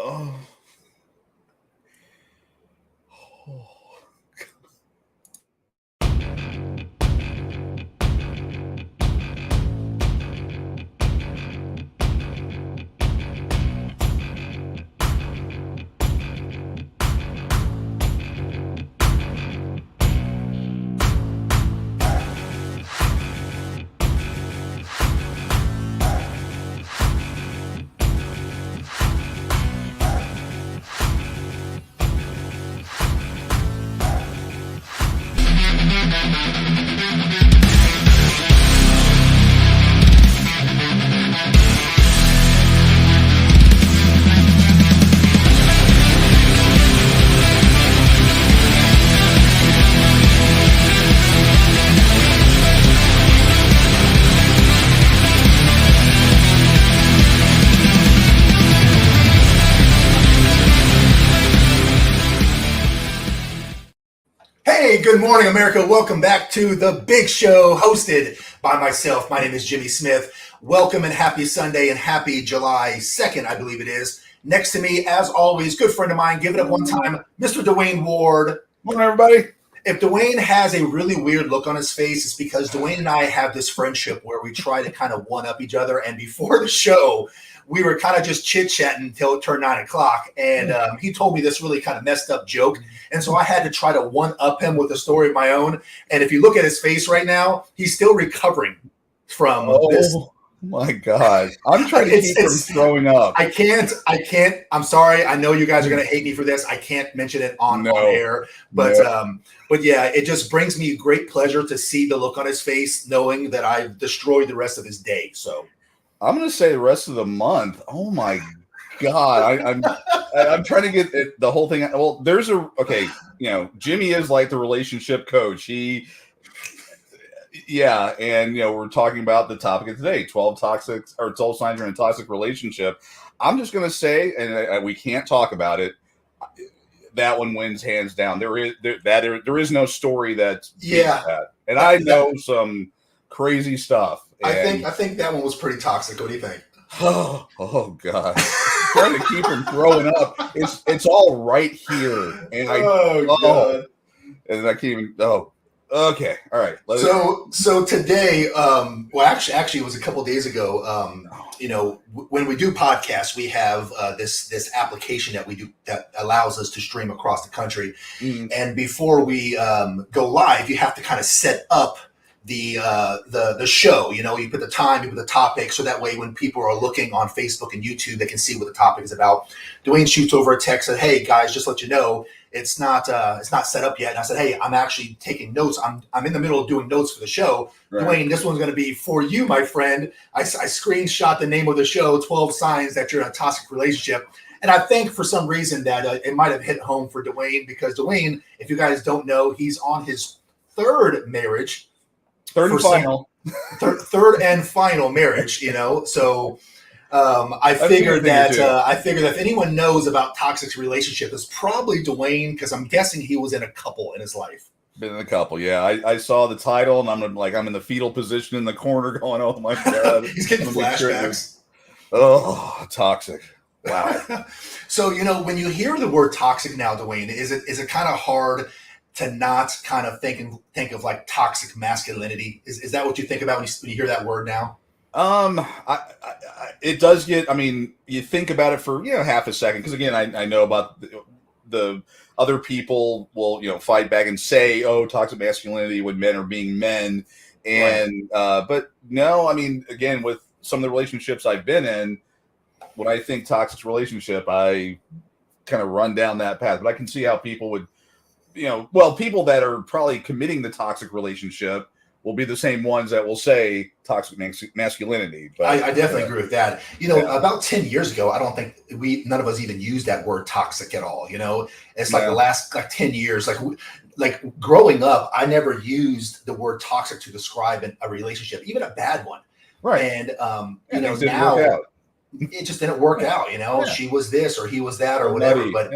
Oh. Hey, good morning, America. Welcome back to The Big Show, hosted by myself. My name is Jimmy Smith. Welcome and happy Sunday and happy July 2nd, I believe it is. Next to me, as always, good friend of mine. Give it up one time, Mr. Dwayne Ward. Morning, everybody. If Dwayne has a really weird look on his face, it's because Dwayne and I have this friendship where we try to kind of one-up each other. And before the show, we were kind of just chit-chatting until it turned 9 o'clock. And he told me this really kind of messed up joke. And so I had to try to one-up him with a story of my own. And if you look at his face right now, he's still recovering from this. Oh, my God. I'm trying to keep from throwing up. I can't. I'm sorry. I know you guys are going to hate me for this. I can't mention it on air. But yeah, it just brings me great pleasure to see the look on his face, knowing that I've destroyed the rest of his day. So I'm going to say the rest of the month. Oh, my God. I'm trying to get the whole thing. Well, Jimmy is like the relationship coach. And we're talking about the topic of today, 12 signs you're in a toxic relationship. I'm just going to say, and we can't talk about it, that one wins hands down. There is no story that's that. And I know some crazy stuff. I think that one was pretty toxic. What do you think? Oh God. Trying to keep him throwing up. It's all right here. And God. And I can't even okay. All right. So today, actually it was a couple of days ago. When we do podcasts, we have this application that we do that allows us to stream across the country. Mm-hmm. And before we go live, you have to kind of set up the show. You put the time, you put the topic, so that way when people are looking on Facebook and YouTube, they can see what the topic is about. Dwayne shoots over a text, said, "Hey guys, just let you know, it's not set up yet." And I said, "Hey, I'm actually taking notes. I'm in the middle of doing notes for the show. Right. Dwayne, this one's going to be for you, my friend." I screenshot the name of the show, 12 Signs That You're in a Toxic Relationship. And I think for some reason that it might have hit home for Dwayne, because Dwayne, if you guys don't know, he's on his third marriage. Third and final marriage, So I figured that if anyone knows about toxic relationship, it's probably Dwayne, because I'm guessing he was in a couple in his life. Been in a couple, yeah. I saw the title and I'm in the fetal position in the corner going, "Oh my God." He's getting flashbacks. Oh, toxic. Wow. So, when you hear the word toxic now, Dwayne, is it kind of hard to not kind of think of like toxic masculinity? Is that what you think about when you hear that word now? It does get. I mean, you think about it for half a second, because again, I know about the other people will fight back and say, "Oh, toxic masculinity," when men are being men, and right. But no, I mean, again, with some of the relationships I've been in, when I think toxic relationship, I kind of run down that path. But I can see how people would. People that are probably committing the toxic relationship will be the same ones that will say toxic masculinity. But I definitely agree with that. About 10 years ago, I don't think none of us even used that word toxic at all. It's like the last 10 years, like growing up, I never used the word toxic to describe a relationship, even a bad one. Right. And, now it just didn't work out. She was this or he was that or whatever. But,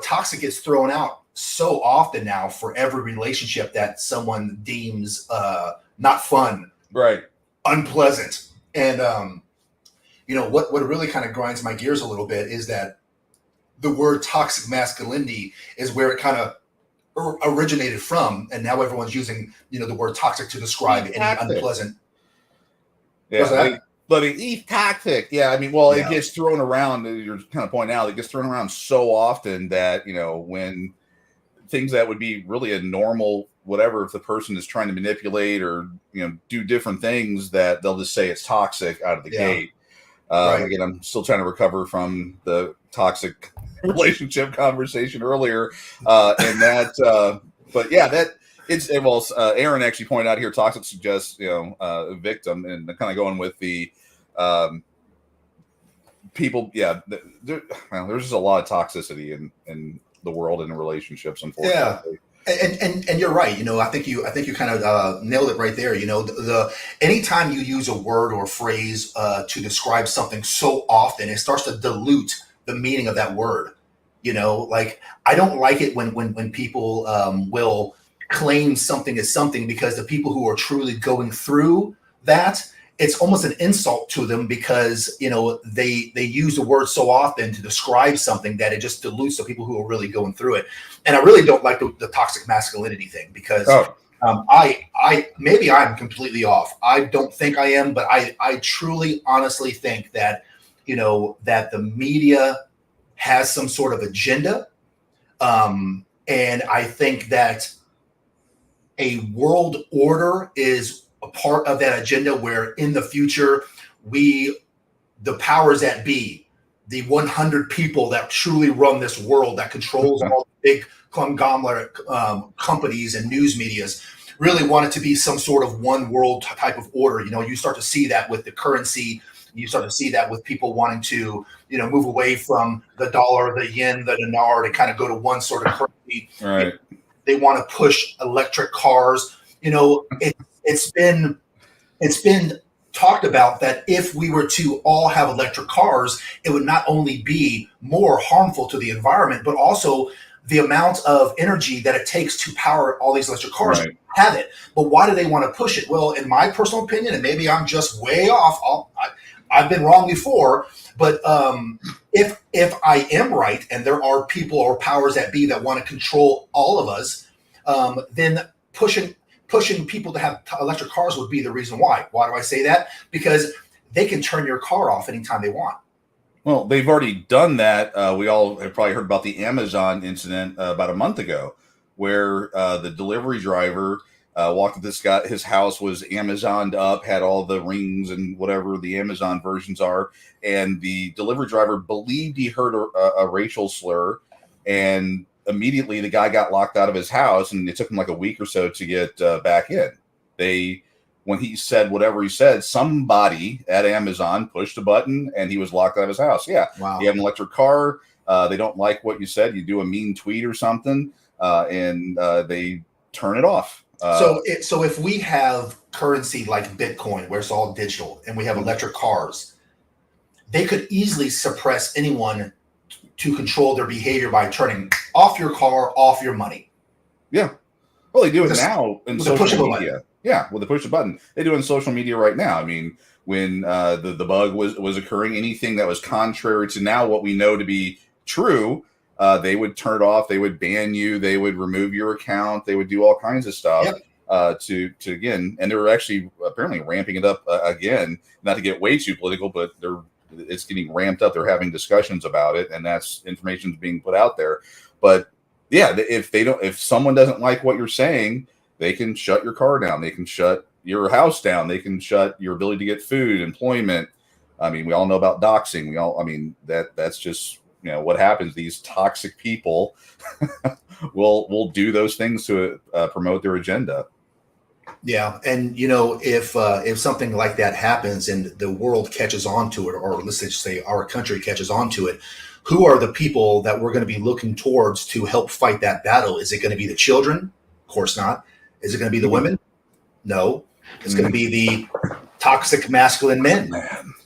toxic gets thrown out so often now for every relationship that someone deems not fun, right, unpleasant. And what really kind of grinds my gears a little bit is that the word toxic masculinity is where it kind of originated from, and now everyone's using the word toxic to describe any unpleasant. Yeah, but he's toxic. Yeah, I mean, well, Yeah. it gets thrown around. You're kind of pointing out it gets thrown around so often that when things that would be really a normal whatever, if the person is trying to manipulate or do different things, that they'll just say it's toxic out of the gate. Right. Again, I'm still trying to recover from the toxic relationship conversation earlier, and that. But yeah, that it's well. Aaron actually pointed out here, toxic suggests a victim, and kind of going with the people. Yeah, there's just a lot of toxicity in the world and in relationships, unfortunately. Yeah. And you're right. I think you kind of nailed it right there. The anytime you use a word or phrase to describe something so often, it starts to dilute the meaning of that word. Like, I don't like it when people will claim something as something, because the people who are truly going through that, it's almost an insult to them, because they use the word so often to describe something that it just dilutes the people who are really going through it. And I really don't like the toxic masculinity thing, because I maybe I'm completely off. I don't think I am, but I truly honestly think that that the media has some sort of agenda, and I think that a world order is a part of that agenda, where in the future the powers that be, the 100 people that truly run this world, that controls all the big conglomerate companies and news medias, really want it to be some sort of one world type of order. You start to see that with the currency. You start to see that with people wanting to, move away from the dollar, the yen, the dinar, to kind of go to one sort of currency. Right. They want to push electric cars. It's been talked about that if we were to all have electric cars, it would not only be more harmful to the environment, but also the amount of energy that it takes to power all these electric cars. Right. Have it. But why do they want to push it? Well, in my personal opinion, and maybe I'm just way off, I've been wrong before, but if I am right, and there are people or powers that be that want to control all of us, then pushing people to have electric cars would be the reason why. Why do I say that? Because they can turn your car off anytime they want. Well, they've already done that. We all have probably heard about the Amazon incident about a month ago, where the delivery driver walked up this guy. His house was Amazoned up, had all the rings and whatever the Amazon versions are, and the delivery driver believed he heard a racial slur, and immediately the guy got locked out of his house, and it took him like a week or so to get back in. When he said whatever he said, somebody at Amazon pushed a button and he was locked out of his house. Yeah. Wow. You have an electric car. They don't like what you said. You do a mean tweet or something, and they turn it off. So if we have currency like Bitcoin, where it's all digital, and we have electric cars, they could easily suppress anyone to control their behavior by turning off your car, off your money. Yeah. Well, they do it now in social media. Button. Yeah, with the push a button. They do it in social media right now. I mean, when the bug was occurring, anything that was contrary to now what we know to be true, they would turn it off. They would ban you. They would remove your account. They would do all kinds of stuff. Yep. To again, and they were actually apparently ramping it up again. Not to get way too political, but it's getting ramped up. They're having discussions about it, and that's information being put out there. But yeah, if someone doesn't like what you're saying, they can shut your car down. They can shut your house down. They can shut your ability to get food, employment. I mean, we all know about doxing. That's just what happens. These toxic people will do those things to promote their agenda. Yeah, and if something like that happens and the world catches on to it, or let's just say our country catches on to it, who are the people that we're going to be looking towards to help fight that battle? Is it going to be the children? Of course not. Is it going to be the women? No. It's going to be the toxic masculine men,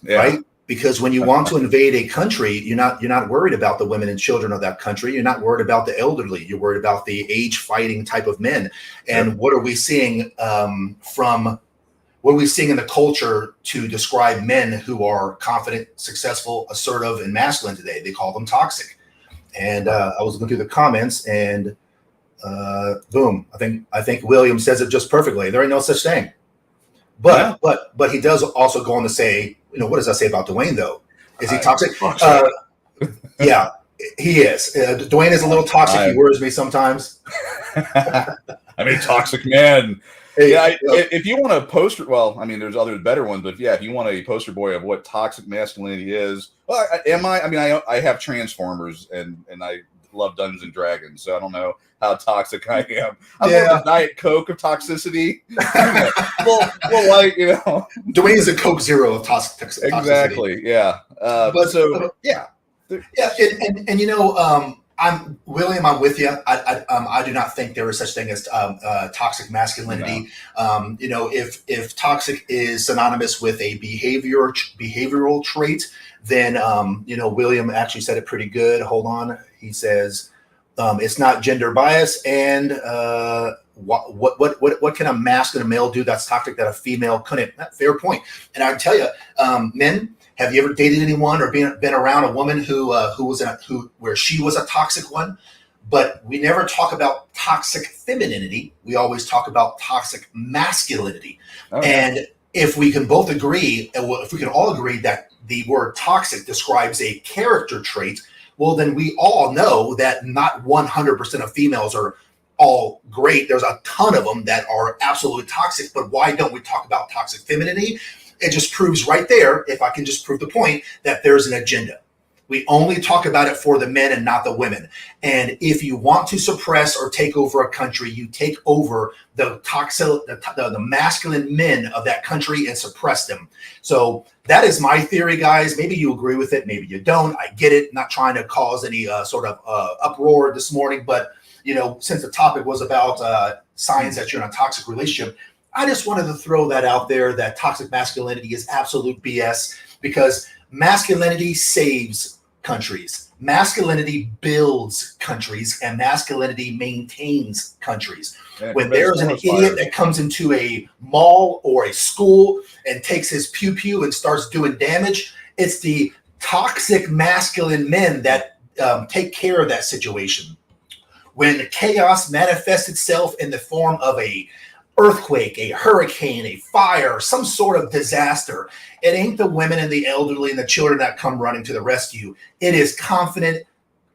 right? Because when you want to invade a country, you're not worried about the women and children of that country. You're not worried about the elderly. You're worried about the age fighting type of men. And what are we seeing in the culture to describe men who are confident, successful, assertive, and masculine today? They call them toxic. And I was looking through the comments, and boom, I think William says it just perfectly. There ain't no such thing. But he does also go on to say, what does that say about Dwayne though? Is he toxic? Yeah, he is. Dwayne is a little toxic. He worries me sometimes. I mean, toxic man. Hey, yeah, if you want a poster, well, I mean, there's other better ones, but yeah, if you want a poster boy of what toxic masculinity is, well, I have Transformers and I love Dungeons and Dragons, so I don't know how toxic I am. I'm more of a Diet Coke of toxicity. well, like, Dwayne's a Coke Zero of toxicity. Exactly, yeah. I'm William. I'm with you. I do not think there is such thing as toxic masculinity. No. If toxic is synonymous with a behavioral trait, then William actually said it pretty good. Hold on, he says it's not gender bias, and what can a masculine male do that's toxic that a female couldn't? Fair point. And I tell you, men. Have you ever dated anyone or been around a woman where she was a toxic one? But we never talk about toxic femininity. We always talk about toxic masculinity. Okay. And if we can both agree, if we can all agree that the word toxic describes a character trait, well, then we all know that not 100% of females are all great. There's a ton of them that are absolutely toxic. But why don't we talk about toxic femininity? It just proves right there, if I can just prove the point, that there's an agenda. We only talk about it for the men and not the women. And if you want to suppress or take over a country, you take over the masculine men of that country and suppress them. So that is my theory, guys. Maybe you agree with it. Maybe you don't. I get it. Not trying to cause any sort of uproar this morning. But, since the topic was about signs that you're in a toxic relationship, I just wanted to throw that out there, that toxic masculinity is absolute BS, because masculinity saves countries. Masculinity builds countries, and masculinity maintains countries. When there's an idiot that comes into a mall or a school and takes his pew-pew and starts doing damage, it's the toxic masculine men that take care of that situation. When chaos manifests itself in the form of a earthquake, a hurricane, a fire, some sort of disaster, it ain't the women and the elderly and the children that come running to the rescue. It is confident,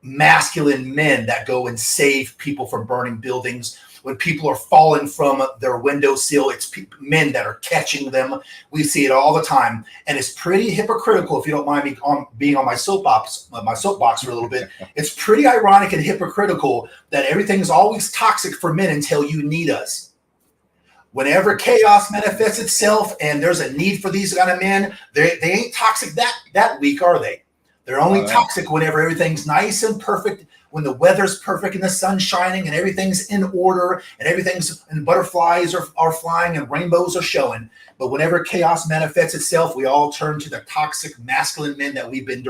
masculine men that go and save people from burning buildings. When people are falling from their windowsill, it's men that are catching them. We see it all the time, and it's pretty hypocritical. If you don't mind me being on my soapbox for a little bit, it's pretty ironic and hypocritical that everything is always toxic for men until you need us. Whenever chaos manifests itself and there's a need for these kind of men, they ain't toxic that week, are they? They're only toxic whenever everything's nice and perfect, when the weather's perfect and the sun's shining and everything's in order and butterflies are flying and rainbows are showing. But whenever chaos manifests itself, we all turn to the toxic masculine men that we've been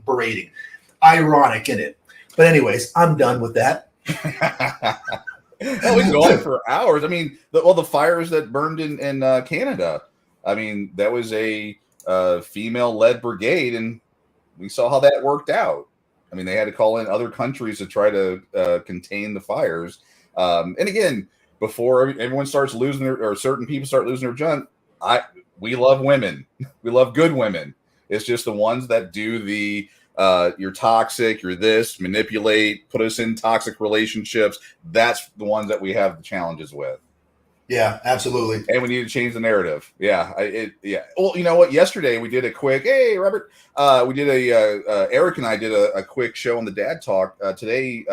berating. Ironic, isn't it? But anyways, I'm done with that. We can go on for hours. I mean, the fires that burned in Canada. I mean, that was a female-led brigade, and we saw how that worked out. I mean, they had to call in other countries to try to contain the fires. And again, before everyone starts losing or certain people start losing their junk, we love women. We love good women. It's just the ones that do the you're toxic, you're this, manipulate, put us in toxic relationships. That's the ones that we have the challenges with. Yeah, absolutely. And we need to change the narrative. Yeah. Well, you know what? Yesterday we did a quick, hey, Robert, we did Eric and I did a quick show on the Dad Talk Today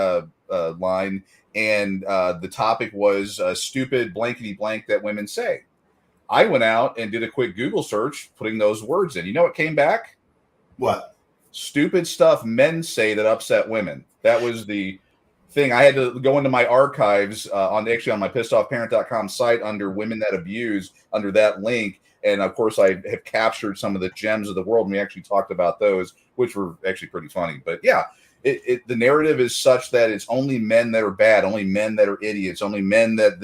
line. And the topic was stupid blankety blank that women say. I went out and did a quick Google search, putting those words in. You know what came back? What? Stupid stuff men say that upset women. That was the thing. I had to go into my archives on my pissedoffparent.com site under women that abuse, under that link. And of course, I have captured some of the gems of the world. And we actually talked about those, which were actually pretty funny. But yeah, the narrative is such that it's only men that are bad, only men that are idiots, only men that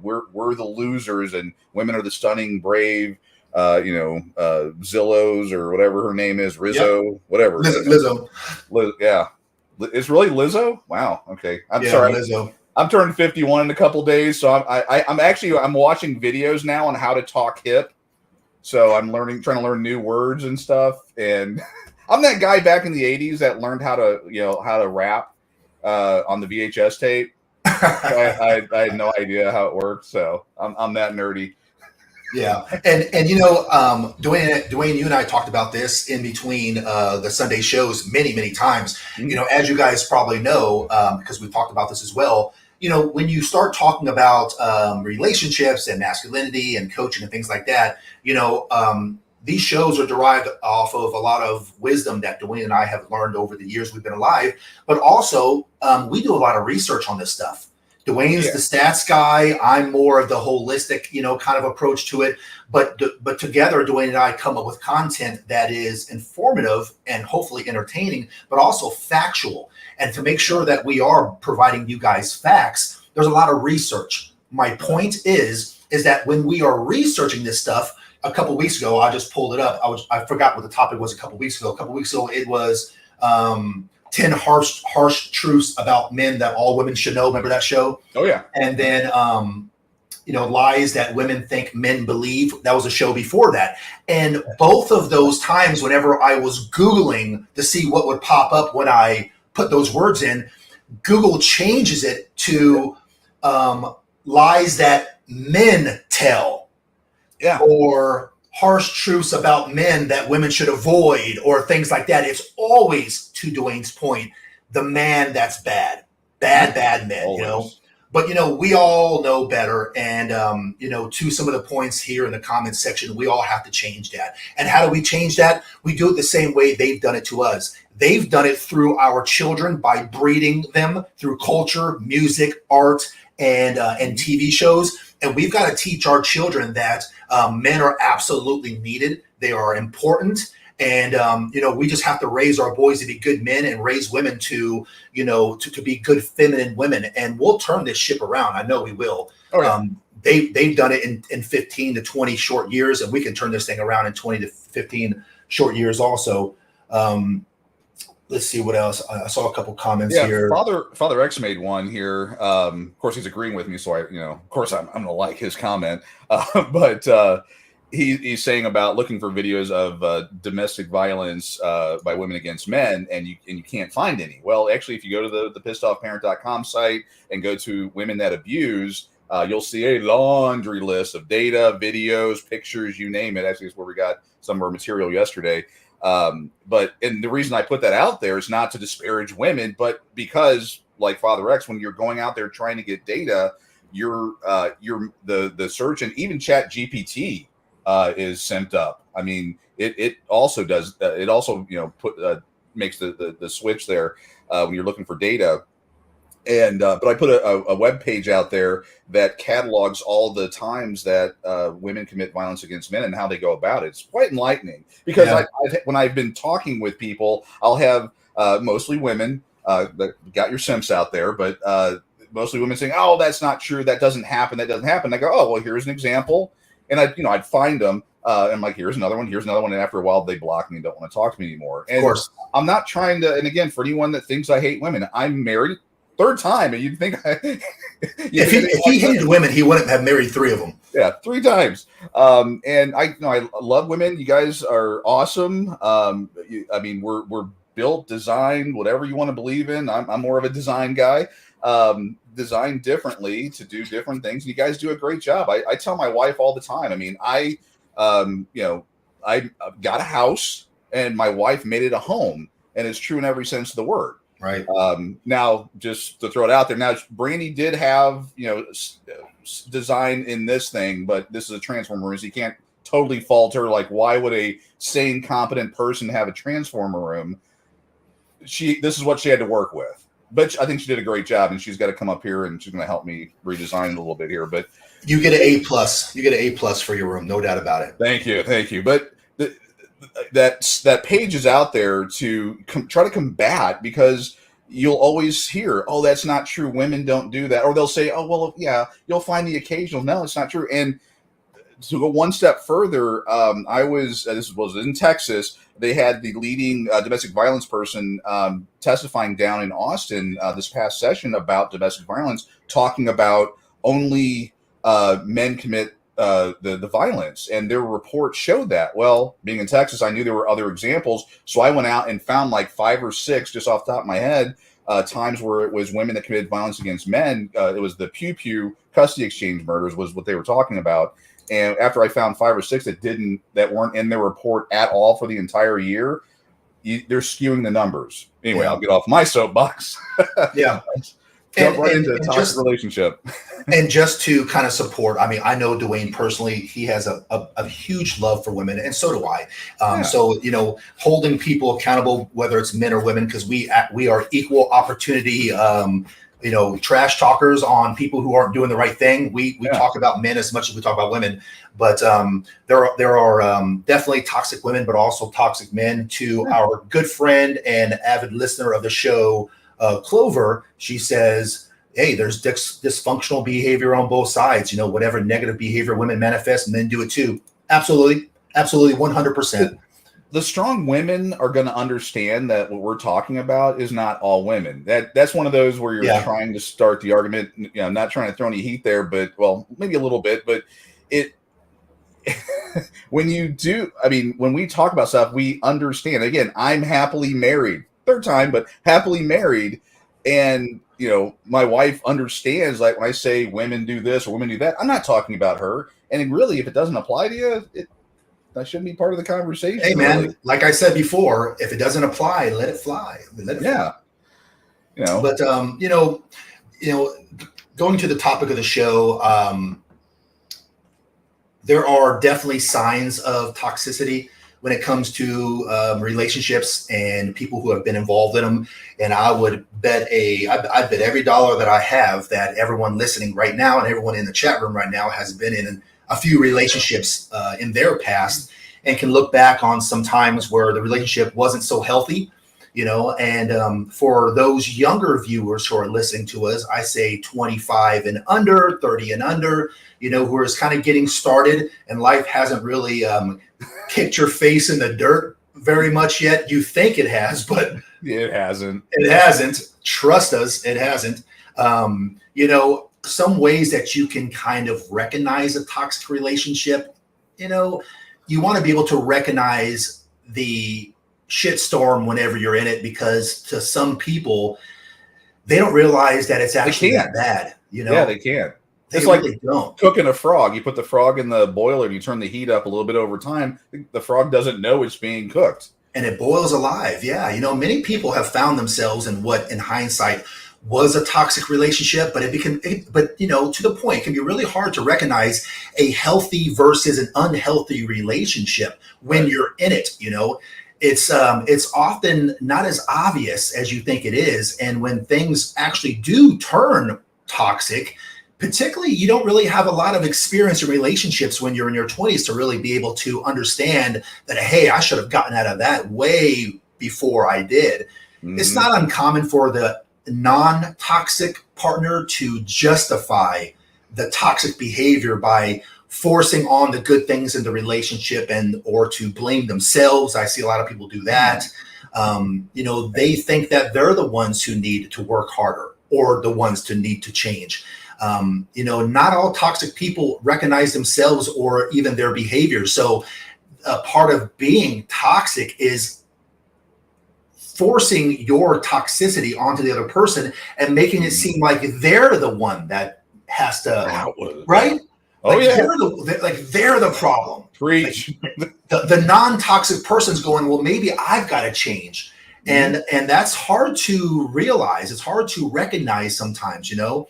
we're the losers, and women are the stunning, brave, Zillows or whatever her name is, Rizzo, yep. Whatever. Lizzo. Yeah. It's really Lizzo. Wow. Okay. I'm Yeah, sorry. Lizzo. I'm turning 51 in a couple days, so I'm watching videos now on how to talk hip. So I'm trying to learn new words and stuff. And I'm that guy back in the 80s that learned how to rap on the VHS tape. I had no idea how it worked, so I'm that nerdy. Yeah, and Dwayne, you and I talked about this in between the Sunday shows many times. Mm-hmm. As you guys probably know, because we've talked about this as well. When you start talking about relationships and masculinity and coaching and things like that, these shows are derived off of a lot of wisdom that Dwayne and I have learned over the years we've been alive. But also, we do a lot of research on this stuff. Dwayne's the stats guy. I'm more of the holistic, kind of approach to it. But together, Dwayne and I come up with content that is informative and hopefully entertaining, but also factual. And to make sure that we are providing you guys facts, there's a lot of research. My point is that when we are researching this stuff, a couple of weeks ago, I just pulled it up. I forgot what the topic was a couple of weeks ago. A couple of weeks ago, it was 10 harsh truths about men that all women should know. Remember that show? Oh yeah. And then lies that women think men believe. That was a show before that. And both of those times, whenever I was Googling to see what would pop up when I put those words in, Google changes it to lies that men tell. Yeah. Or harsh truths about men that women should avoid, or things like that. It's always, to Dwayne's point, the man that's bad men, Always. But we all know better, and to some of the points here in the comments section, we all have to change that. And how do we change that? We do it the same way they've done it to us. They've done it through our children by breeding them through culture, music, art, and TV shows. And we've got to teach our children that men are absolutely needed. They are important. And, we just have to raise our boys to be good men and raise women to be good feminine women. And we'll turn this ship around. I know we will. Oh, yeah. They've done it in 15 to 20 short years, and we can turn this thing around in 20 to 15 short years also. Let's see what else. I saw a couple comments here. Father X made one here. Of course, he's agreeing with me, so of course, I'm going to like his comment. But he's saying about looking for videos of domestic violence by women against men, and you can't find any. Well, actually, if you go to the pissedoffparent.com site and go to women that abuse, you'll see a laundry list of data, videos, pictures, you name it. Actually, it's where we got some of our material yesterday. And the reason I put that out there is not to disparage women, but because, like Father X, when you're going out there trying to get data, you're the search, and even Chat GPT is synced up. I mean, it also does. It also makes the switch there when you're looking for data. And but I put a web page out there that catalogs all the times that women commit violence against men and how they go about it. It's quite enlightening because when I've been talking with people, I'll have mostly women that got your simps out there, but mostly women saying, "Oh, that's not true. That doesn't happen. That doesn't happen." I go, "Oh, well, here's an example," and I'd find them. And I'm like, here's another one. And after a while, they block me and don't want to talk to me anymore. And of course, I'm not trying to. And again, for anyone that thinks I hate women, I'm married. Third time, and you'd think if he hated women, he wouldn't have married 3 of them. Yeah, 3 times. And I love women. You guys are awesome. We're built, designed, whatever you want to believe in. I'm more of a design guy. Designed differently to do different things. You guys do a great job. I tell my wife all the time. I mean, I got a house, and my wife made it a home, and it's true in every sense of the word. Right. Now, just to throw it out there, now Brandy did have design in this thing, but this is a transformer room, so you can't totally fault her. Like, why would a sane, competent person have a transformer room? This is what she had to work with, but I think she did a great job, and she's got to come up here and she's going to help me redesign it a little bit here. But you get an A+. You get an A+ for your room, no doubt about it. Thank you. But that page is out there to try to combat, because you'll always hear, "Oh, that's not true. Women don't do that." Or they'll say, "Oh, well, yeah, you'll find the occasional." No, it's not true. And to go one step further, this was in Texas. They had the leading domestic violence person testifying down in Austin this past session about domestic violence, talking about only men commit the violence, and their report showed that. Well, being in Texas, I knew there were other examples, so I went out and found like 5 or 6, just off the top of my head, times where it was women that committed violence against men. It was the Pew Pew custody exchange murders was what they were talking about. And after I found 5 or 6 that weren't in their report at all for the entire year, they're skewing the numbers. Anyway, I'll get off my soapbox. Yeah. Jump right into a toxic relationship. And just to kind of support, I mean, I know Dwayne personally, he has a huge love for women, and so do I. So, you know, holding people accountable, whether it's men or women, because we are equal opportunity, you know, trash talkers on people who aren't doing the right thing. We talk about men as much as we talk about women, but there are definitely toxic women, but also toxic men. To our good friend and avid listener of the show, Clover, she says, hey, there's dysfunctional behavior on both sides. You know, whatever negative behavior women manifest, men do it too. Absolutely. 100%. The strong women are going to understand that what we're talking about is not all women. That's one of those where you're trying to start the argument. You know, not trying to throw any heat there, but well, maybe a little bit. But it when we talk about stuff, we understand. Again, I'm happily married, 3rd time, but happily married, and you know, my wife understands. Like when I say women do this or women do that, I'm not talking about her. And really, if it doesn't apply to you, that shouldn't be part of the conversation. Hey, man, really. Like I said before, if it doesn't apply, let it fly. Fly. You know. But you know, going to the topic of the show, there are definitely signs of toxicity when it comes to relationships and people who have been involved in them. And I would bet I bet every dollar that I have that everyone listening right now and everyone in the chat room right now has been in a few relationships in their past and can look back on some times where the relationship wasn't so healthy, you know. And for those younger viewers who are listening to us, I say 25 and under, 30 and under, you know, who are kind of getting started and life hasn't really kicked your face in the dirt very much yet. You think it has, but it hasn't. It hasn't. Trust us, it hasn't. You know, some ways that you can kind of recognize a toxic relationship, you know, you want to be able to recognize the shitstorm whenever you're in it, because to some people, they don't realize that it's actually that bad. You know, they can't. It's really like don't. Cooking a frog. You put the frog in the boiler and you turn the heat up a little bit over time. The frog doesn't know it's being cooked. And it boils alive. Yeah. You know, many people have found themselves in what in hindsight was a toxic relationship, but but you know, to the point, it can be really hard to recognize a healthy versus an unhealthy relationship when you're in it. You know, it's often not as obvious as you think it is. And when things actually do turn toxic, particularly, you don't really have a lot of experience in relationships when you're in your 20s to really be able to understand that, hey, I should have gotten out of that way before I did. Mm-hmm. It's not uncommon for the non-toxic partner to justify the toxic behavior by forcing on the good things in the relationship or to blame themselves. I see a lot of people do that. You know, they think that they're the ones who need to work harder or the ones to need to change. You know, not all toxic people recognize themselves or even their behavior. So part of being toxic is forcing your toxicity onto the other person and making it seem like they're the one that has to, right? Oh, like yeah. They're the problem. Preach. Like the non-toxic person's going, well, maybe I've got to change. And that's hard to realize. It's hard to recognize sometimes, you know.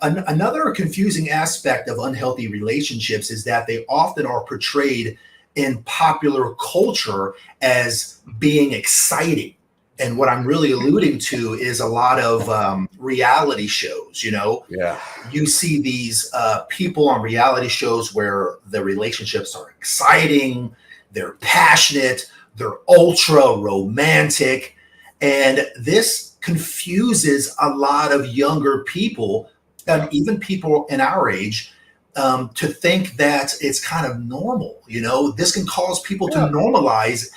Another confusing aspect of unhealthy relationships is that they often are portrayed in popular culture as being exciting. And what I'm really alluding to is a lot of reality shows, you know. Yeah. You see these people on reality shows where the relationships are exciting, they're passionate, they're ultra romantic. And this confuses a lot of younger people and even people in our age to think that it's kind of normal. This can cause people to Yeah. normalize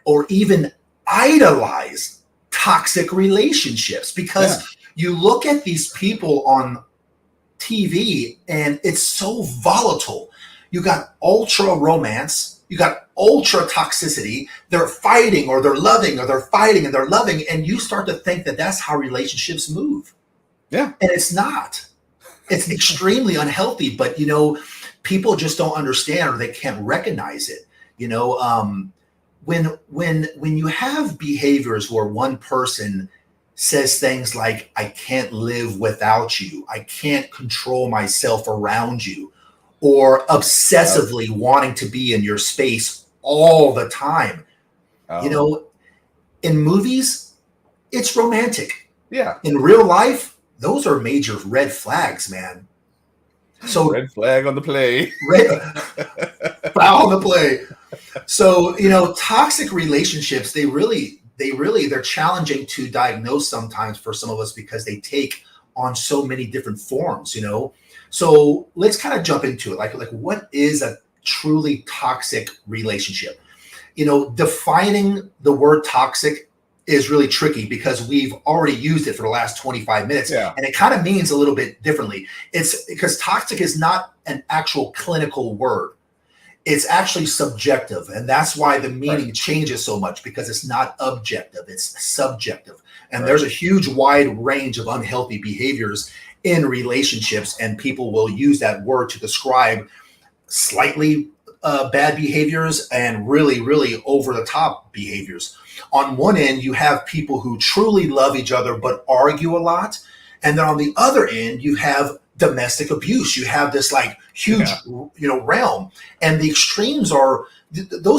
or even idolize toxic relationships, because you look at these people on TV and it's so volatile. You got ultra romance, you got ultra toxicity. They're fighting or they're loving, or they're fighting and they're loving, and you start to think that that's how relationships move. Yeah. And it's not. It's extremely unhealthy, but people just don't understand, or they can't recognize it. When you have behaviors where one person says things like, I can't live without you, I can't control myself around you, or obsessively wanting to be in your space all the time. In movies, it's romantic. Yeah. In real life, those are major red flags, man. So red flag on the play. Foul on the play. So, toxic relationships, they're challenging to diagnose sometimes for some of us, because they take on so many different forms, So let's kind of jump into it. Like what is a truly toxic relationship? Defining the word toxic is really tricky, because we've already used it for the last 25 minutes. Yeah. And it kind of means a little bit differently. It's because toxic is not an actual clinical word. It's actually subjective. And that's why the meaning changes so much, because it's not objective, it's subjective. And there's a huge wide range of unhealthy behaviors in relationships, and people will use that word to describe slightly bad behaviors and really, really over the top behaviors. On one end, you have people who truly love each other but argue a lot. And then on the other end, you have domestic abuse. You have this like huge, realm. And those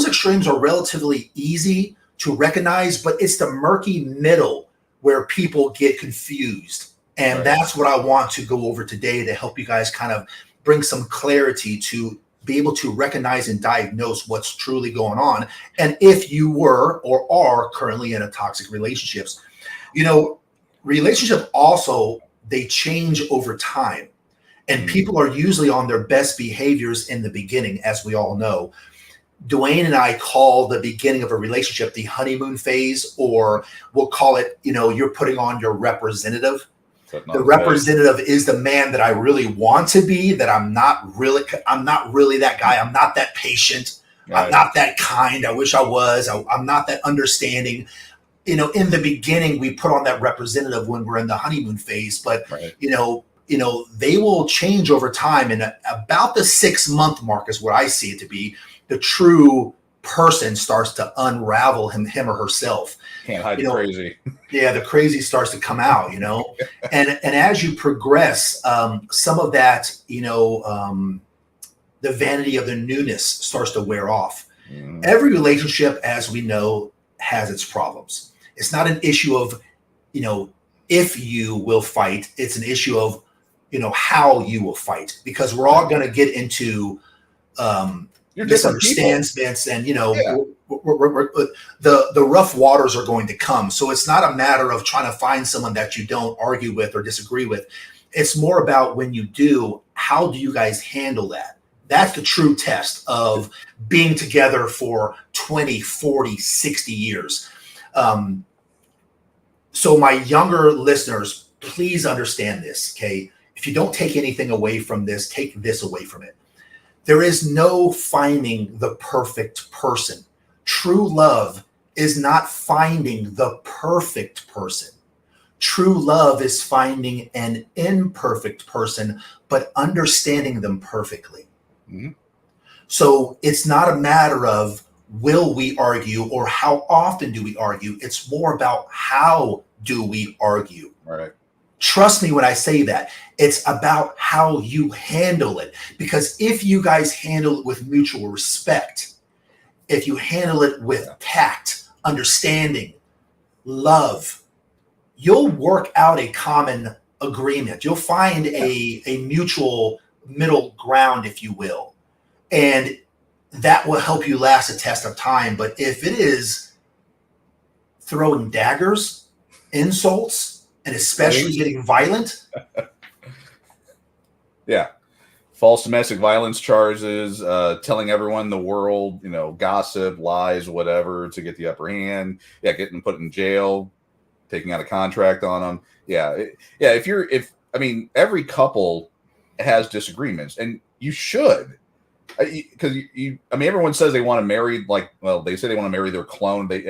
extremes are relatively easy to recognize, but it's the murky middle where people get confused. And that's what I want to go over today, to help you guys kind of bring some clarity to be able to recognize and diagnose what's truly going on. And if you were or are currently in a toxic relationships, relationship also, they change over time. And people are usually on their best behaviors in the beginning, as we all know. Dwayne and I call the beginning of a relationship the honeymoon phase, or we'll call it, you're putting on your representative. The representative is the man that I really want to be, that I'm not really that guy. I'm not that patient. Right. I'm not that kind. I wish I was. I'm not that understanding. In the beginning, we put on that representative when we're in the honeymoon phase, but they will change over time. And about the 6-month mark is what I see it to be. The true person starts to unravel him or herself. Can't hide the crazy. Yeah, the crazy starts to come out, and as you progress, some of that, the vanity of the newness starts to wear off. Every relationship, as we know, has its problems. It's not an issue of, if you will fight. It's an issue of, how you will fight, because we're all going to get into misunderstandings, and the rough waters are going to come. So it's not a matter of trying to find someone that you don't argue with or disagree with. It's more about, when you do, how do you guys handle that? That's the true test of being together for 20, 40, 60 years. So my younger listeners, please understand this, okay? If you don't take anything away from this, take this away from it. There is no finding the perfect person. True love is not finding the perfect person. True love is finding an imperfect person, but understanding them perfectly. Mm-hmm. So it's not a matter of will we argue or how often do we argue. It's more about how do we argue. Right. Trust me when I say that. It's about how you handle it. Because if you guys handle it with mutual respect, if you handle it with tact, understanding, love, you'll work out a common agreement. You'll find a mutual middle ground, if you will. And that will help you last a test of time. But if it is throwing daggers, insults, and especially getting violent. Yeah. false domestic violence charges, telling everyone in the world, gossip, lies, whatever, to get the upper hand. Yeah, getting put in jail, taking out a contract on them. Yeah, every couple has disagreements, and you should, because everyone says they want to marry, they say they want to marry their clone. They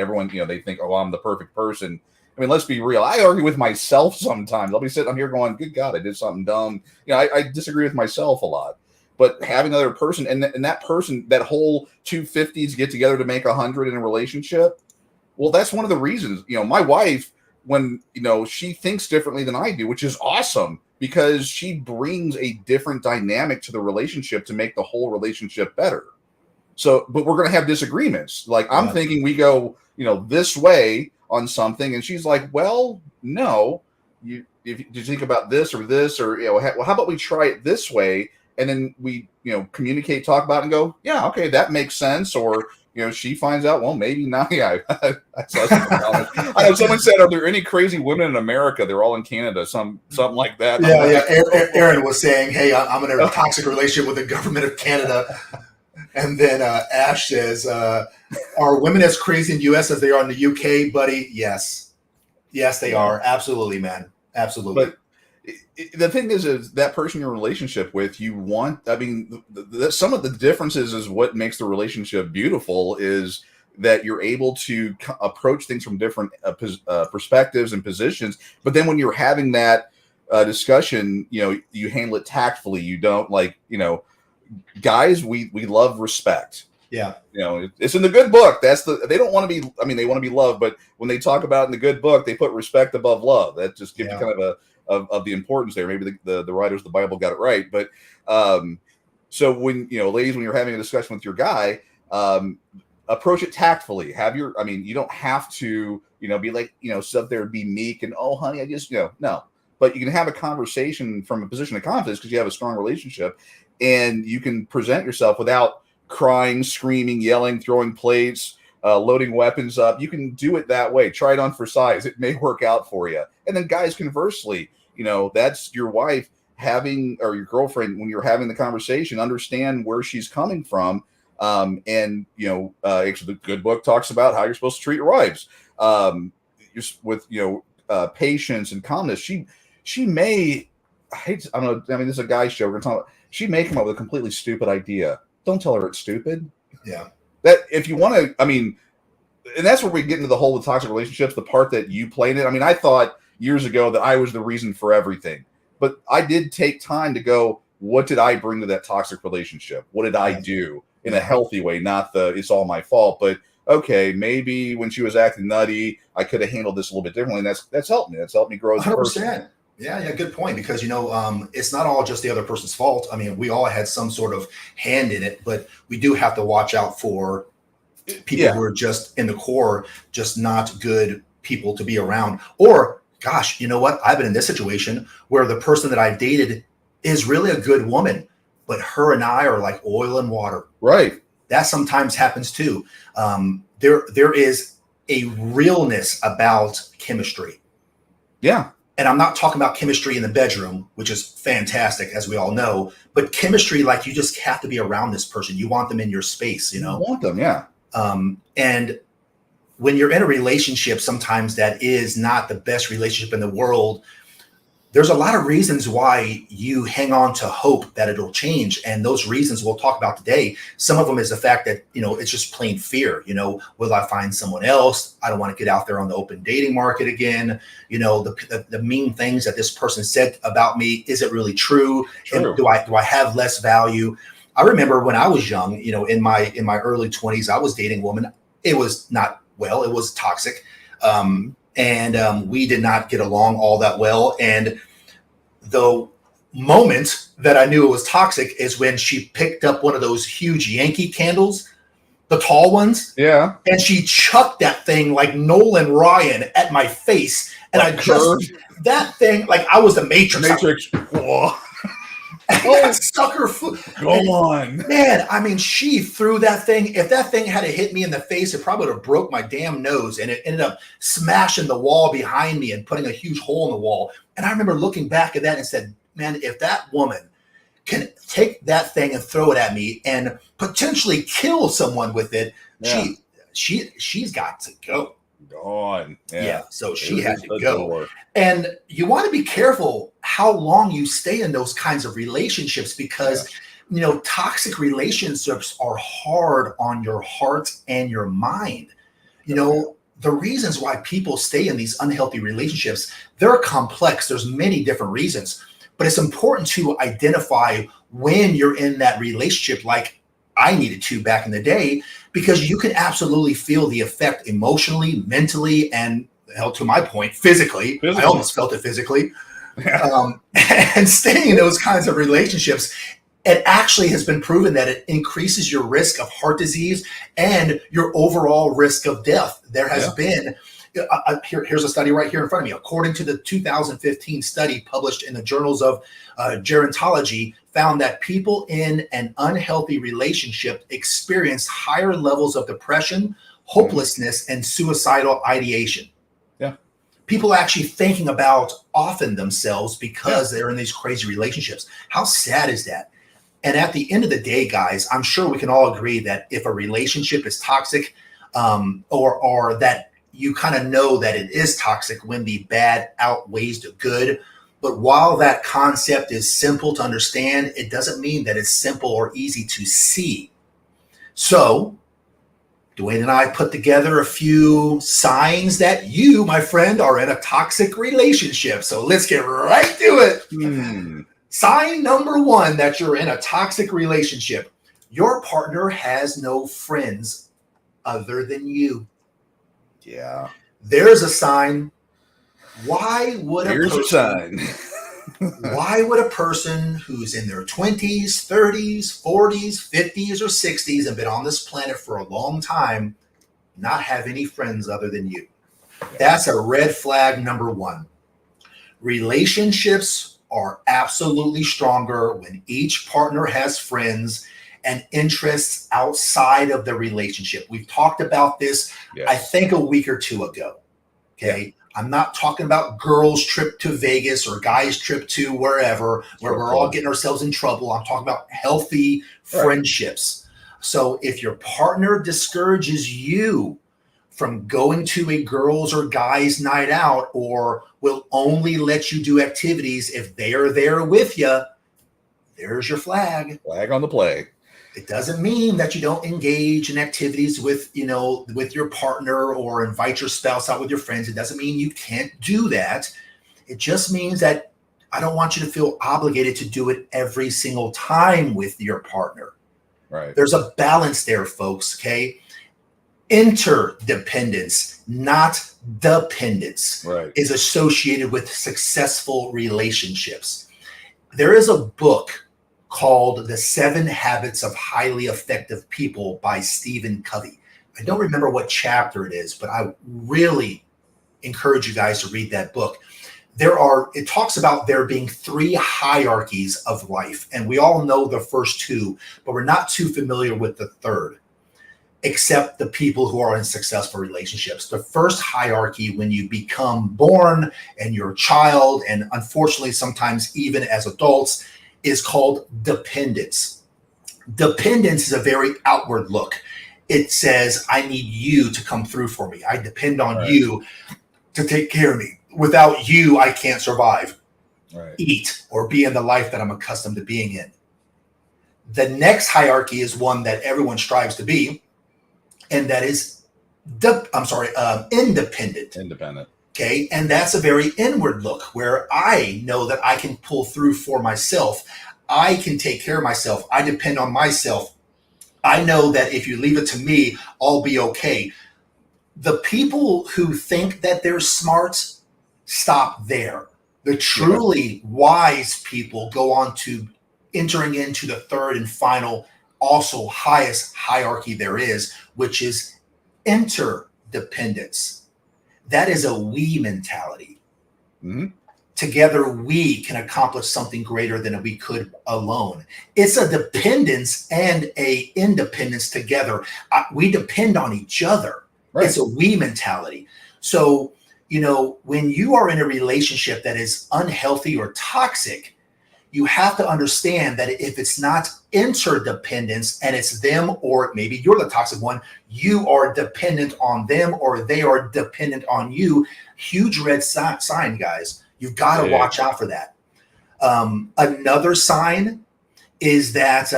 think, oh, I'm the perfect person. I mean, let's be real. I argue with myself sometimes. I'll be sitting up here going, good God, I did something dumb. I disagree with myself a lot. But having another person, and that person, that whole 250s get together to make 100 in a relationship, well, that's one of the reasons. My wife, when, she thinks differently than I do, which is awesome, because she brings a different dynamic to the relationship to make the whole relationship better. So, but we're going to have disagreements. Like, I'm thinking we go, this way on something, and she's like, well, no, if you think about this, or how about we try it this way, and then we communicate, talk about it, and go, yeah, okay, that makes sense. Or she finds out, well, maybe not. Yeah, I saw something. I know someone said, are there any crazy women in America? They're all in Canada, something like that. Yeah. Aaron was saying, hey, I'm in a toxic relationship with the government of Canada. And then Ash says, are women as crazy in the U.S. as they are in the U.K., buddy? Yes, they are. Absolutely, man. Absolutely. But the thing is that person you're in a relationship with, you want, some of the differences is what makes the relationship beautiful, is that you're able to approach things from different perspectives and positions. But then when you're having that discussion, you handle it tactfully. You don't guys, we love respect. Yeah. It's in the good book. They don't want to be, they want to be loved, but when they talk about in the good book, they put respect above love. That just gives you kind of the importance there. Maybe the writers of the Bible got it right. But so when, ladies, when you're having a discussion with your guy, approach it tactfully. You don't have to, be like, sit there and be meek and, oh, honey, I just, no. But you can have a conversation from a position of confidence because you have a strong relationship, and you can present yourself without crying, screaming, yelling, throwing plates, loading weapons up. You can do it that way. Try it on for size. It may work out for you. And then guys, conversely, that's your wife or your girlfriend, when you're having the conversation, understand where she's coming from. Actually the good book talks about how you're supposed to treat your wives, with, patience and calmness. She may, this is a guy show. We're going to talk about, she may come up with a completely stupid idea. Don't tell her it's stupid. Yeah. That if you want to, and that's where we get into the whole with toxic relationships, the part that you played it. I thought years ago that I was the reason for everything, but I did take time to go, what did I bring to that toxic relationship? What did I do in a healthy way? Not it's all my fault, but okay, maybe when she was acting nutty, I could have handled this a little bit differently. And that's helped me. That's helped me grow as a 100%. person. Yeah, good point. Because, it's not all just the other person's fault. We all had some sort of hand in it, but we do have to watch out for people who are just in the core, just not good people to be around. Or, gosh, you know what? I've been in this situation where the person that I dated is really a good woman, but her and I are like oil and water. Right. That sometimes happens too. There is a realness about chemistry. Yeah. And I'm not talking about chemistry in the bedroom, which is fantastic, as we all know, but chemistry, like, you just have to be around this person. You want them in your space, You want them, yeah. And when you're in a relationship, sometimes that is not the best relationship in the world. There's a lot of reasons why you hang on to hope that it'll change. And those reasons we'll talk about today. Some of them is the fact that, it's just plain fear. Will I find someone else? I don't want to get out there on the open dating market again. The mean things that this person said about me, is it really true? And do I have less value? I remember when I was young, in my early 20s, I was dating a woman. It was not well, it was toxic. And we did not get along all that well. And the moment that I knew it was toxic is when she picked up one of those huge Yankee candles, the tall ones. Yeah. And she chucked that thing like Nolan Ryan at my face. And that thing, like I was the Matrix. Whoa. Oh, sucker food. Go on. Man, she threw that thing. If that thing had hit me in the face, it probably would have broke my damn nose. And it ended up smashing the wall behind me and putting a huge hole in the wall. And I remember looking back at that and said, man, if that woman can take that thing and throw it at me and potentially kill someone with it, Yeah. she's got to go. Gone. Yeah. So she had to go. Door. And you want to be careful how long you stay in those kinds of relationships because, toxic relationships are hard on your heart and your mind. The reasons why people stay in these unhealthy relationships, they're complex. There's many different reasons, but it's important to identify when you're in that relationship, like I needed to back in the day, because you can absolutely feel the effect emotionally, mentally, and hell, to my point, physically. I almost felt it physically. And staying in those kinds of relationships, it actually has been proven that it increases your risk of heart disease and your overall risk of death. There has been, here's a study right here in front of me. According to the 2015 study published in the journals of gerontology, found that people in an unhealthy relationship experienced higher levels of depression, hopelessness, and suicidal ideation. Yeah. People actually thinking about often themselves because they're in these crazy relationships. How sad is that? And at the end of the day, guys, I'm sure we can all agree that if a relationship is toxic, or that you kind of know that it is toxic when the bad outweighs the good. But while that concept is simple to understand, it doesn't mean that it's simple or easy to see. So Dwayne and I put together a few signs that you, my friend, are in a toxic relationship. So let's get right to it. Sign number one that you're in a toxic relationship. Your partner has no friends other than you. Yeah. There's a sign. Why would Here's a sign. Why would a person who's in their 20s, 30s, 40s, 50s, or 60s and been on this planet for a long time not have any friends other than you? That's a red flag number one. Relationships are absolutely stronger when each partner has friends and interests outside of the relationship. We've talked about this, I think, a week or two ago. Okay. I'm not talking about girls' trip to Vegas or guys' trip to wherever, where we're all getting ourselves in trouble. I'm talking about healthy friendships. So if your partner discourages you from going to a girls' or guys' night out, or will only let you do activities if they are there with you, there's your flag. Flag on the play. It doesn't mean that you don't engage in activities with your partner or invite your spouse out with your friends. It doesn't mean you can't do that. It just means that I don't want you to feel obligated to do it every single time with your partner. Right. There's a balance there, folks, okay? Interdependence, not dependence, is associated with successful relationships. There is a book called The 7 Habits of Highly Effective People by Stephen Covey. I don't remember what chapter it is, but I really encourage you guys to read that book. It talks about there being 3 hierarchies of life, and we all know the first 2, but we're not too familiar with the third, except the people who are in successful relationships. The first hierarchy, when you become born and you're a child, and unfortunately sometimes even as adults, is called dependence. Dependence is a very outward look. It says, I need you to come through for me. I depend on you to take care of me. Without you, I can't survive, eat, or be in the life that I'm accustomed to being in. The next hierarchy is one that everyone strives to be, and that is, independent. Independent. Okay, and that's a very inward look where I know that I can pull through for myself. I can take care of myself. I depend on myself. I know that if you leave it to me, I'll be okay. The people who think that they're smart stop there. The truly wise people go on to entering into the third and final, also highest hierarchy there is, which is interdependence. That is a we mentality. Together, we can accomplish something greater than we could alone. It's a dependence and a independence together. We depend on each other. It's a we mentality. So, when you are in a relationship that is unhealthy or toxic, you have to understand that if it's not interdependence and it's them, or maybe you're the toxic one, you are dependent on them or they are dependent on you. Huge red sign, guys. You've got to watch out for that. Another sign is that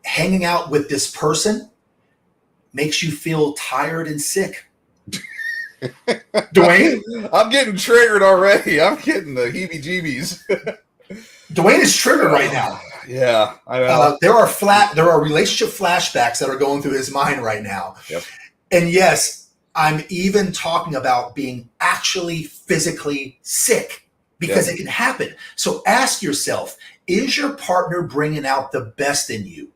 hanging out with this person makes you feel tired and sick. Dwayne? I'm getting triggered already. I'm getting the heebie-jeebies. Dwayne is triggered right now. Yeah, I know. There are relationship flashbacks that are going through his mind right now. Yep. And yes, I'm even talking about being actually physically sick, because it can happen. So ask yourself, is your partner bringing out the best in you,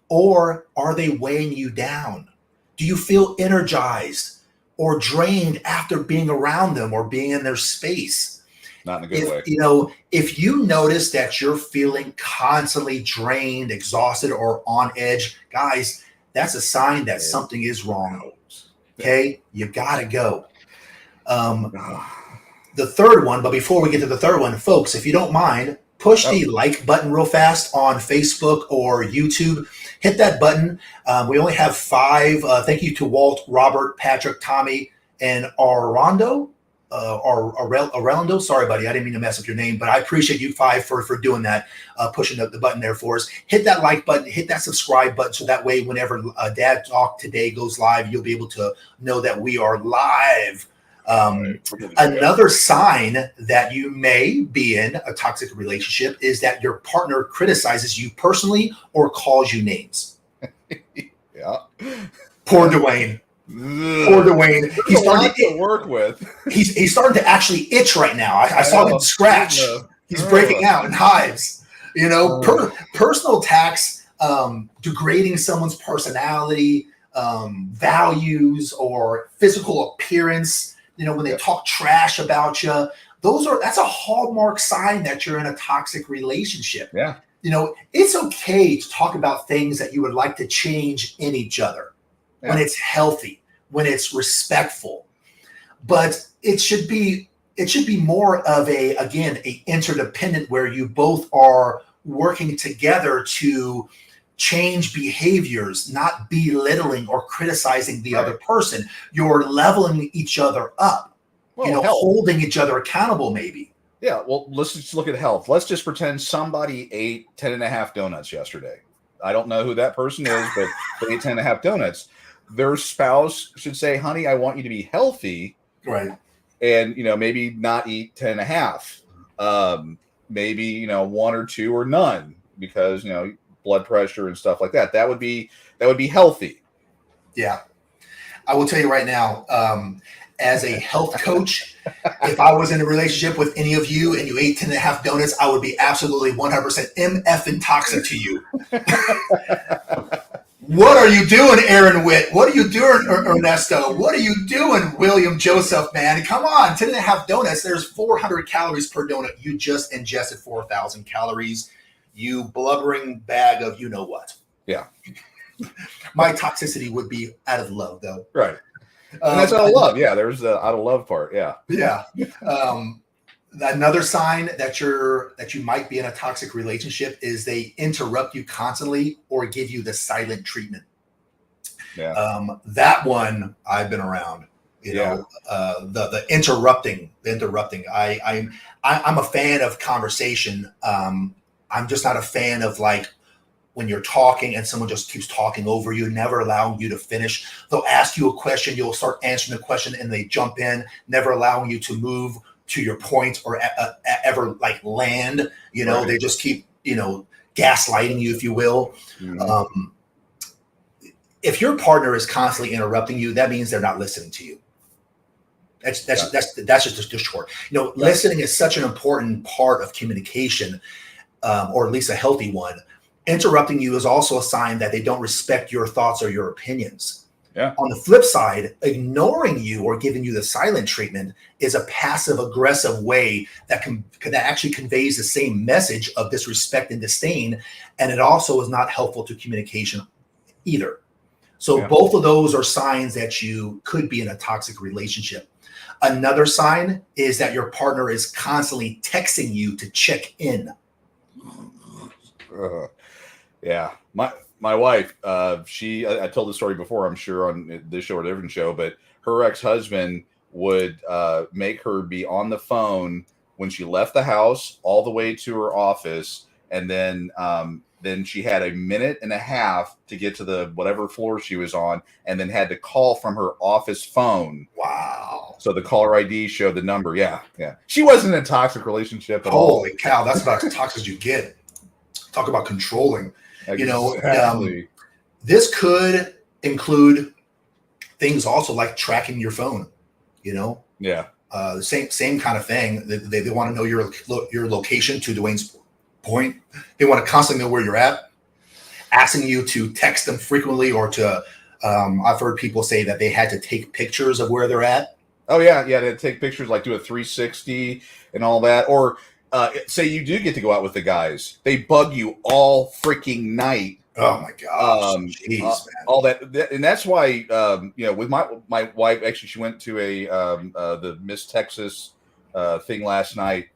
or are they weighing you down? Do you feel energized or drained after being around them or being in their space? Not in a good way. If you notice that you're feeling constantly drained, exhausted, or on edge, guys, that's a sign that something is wrong. Okay, you gotta go. The third one, but before we get to the third one, folks, if you don't mind, push the like button real fast on Facebook or YouTube. Hit that button. We only have 5. Thank you to Walt, Robert, Patrick, Tommy, and Arando. Arando. Sorry, buddy. I didn't mean to mess up your name, but I appreciate you 5 for doing that, pushing the button there for us. Hit that like button, hit that subscribe button, so that way whenever Dad Talk Today goes live, you'll be able to know that we are live. Another sign that you may be in a toxic relationship is that your partner criticizes you personally or calls you names. Yeah. Poor Dwayne. Poor Dwayne. He's starting to work with. He's starting to actually itch right now. I saw him scratch. He's breaking out in hives. Personal attacks, degrading someone's personality, values, or physical appearance. When they talk trash about you, that's a hallmark sign that you're in a toxic relationship. Yeah. It's okay to talk about things that you would like to change in each other when it's healthy, when it's respectful. But it should be more of a interdependent, where you both are working together to change behaviors, not belittling or criticizing the other person. You're leveling each other up, holding each other accountable, maybe. Yeah, well, let's just look at health. Let's just pretend somebody ate 10.5 donuts yesterday. I don't know who that person is, but they ate 10.5 donuts. Their spouse should say, honey, I want you to be healthy. Right. And, maybe not eat 10.5. Maybe, 1 or 2 or none, because, blood pressure and stuff like that. That would be healthy. Yeah. I will tell you right now, as a health coach, if I was in a relationship with any of you and you ate 10.5 donuts, I would be absolutely 100% MF toxic to you. What are you doing, Aaron Witt? What are you doing, Ernesto? What are you doing, William Joseph, man? Come on, 10.5 donuts. There's 400 calories per donut. You just ingested 4,000 calories. You blubbering bag of you know what. Yeah. My toxicity would be out of love, though. Right. And that's out of love. Yeah, there's the out of love part. Yeah. Yeah. Another sign that you might be in a toxic relationship is they interrupt you constantly or give you the silent treatment. Yeah. That one I've been around. The interrupting. I'm a fan of conversation. I'm just not a fan of when you're talking and someone just keeps talking over you, never allowing you to finish. They'll ask you a question, you'll start answering the question, and they jump in, never allowing you to move to your point or ever land. Right. They just keep gaslighting you, if you will. Mm-hmm. If your partner is constantly interrupting you, that means they're not listening to you. That's just short. Listening is such an important part of communication, or at least a healthy one. Interrupting you is also a sign that they don't respect your thoughts or your opinions. Yeah. On the flip side, ignoring you or giving you the silent treatment is a passive aggressive way that actually conveys the same message of disrespect and disdain. And it also is not helpful to communication either. So both of those are signs that you could be in a toxic relationship. Another sign is that your partner is constantly texting you to check in. Yeah, my wife, I told the story before, I'm sure on this show or a different show, but her ex-husband would make her be on the phone when she left the house all the way to her office, and then she had a minute and a half to get to the whatever floor she was on, and then had to call from her office phone. Wow. So the caller ID showed the number. Yeah, yeah. She wasn't in a toxic relationship at all. Holy cow, that's about as toxic as you get. Talk about controlling. Exactly. This could include things also like tracking your phone. Yeah. The same kind of thing. They want to know your location. To Dwayne's point, they want to constantly know where you're at, asking you to text them frequently, or to. I've heard people say that they had to take pictures of where they're at. Oh yeah, yeah. They take pictures, like do a 360 and all that, or say you do get to go out with the guys, they bug you all freaking night. Oh my gosh, jeez, man. All that, and that's why with my wife, actually, she went to a the Miss Texas thing last night.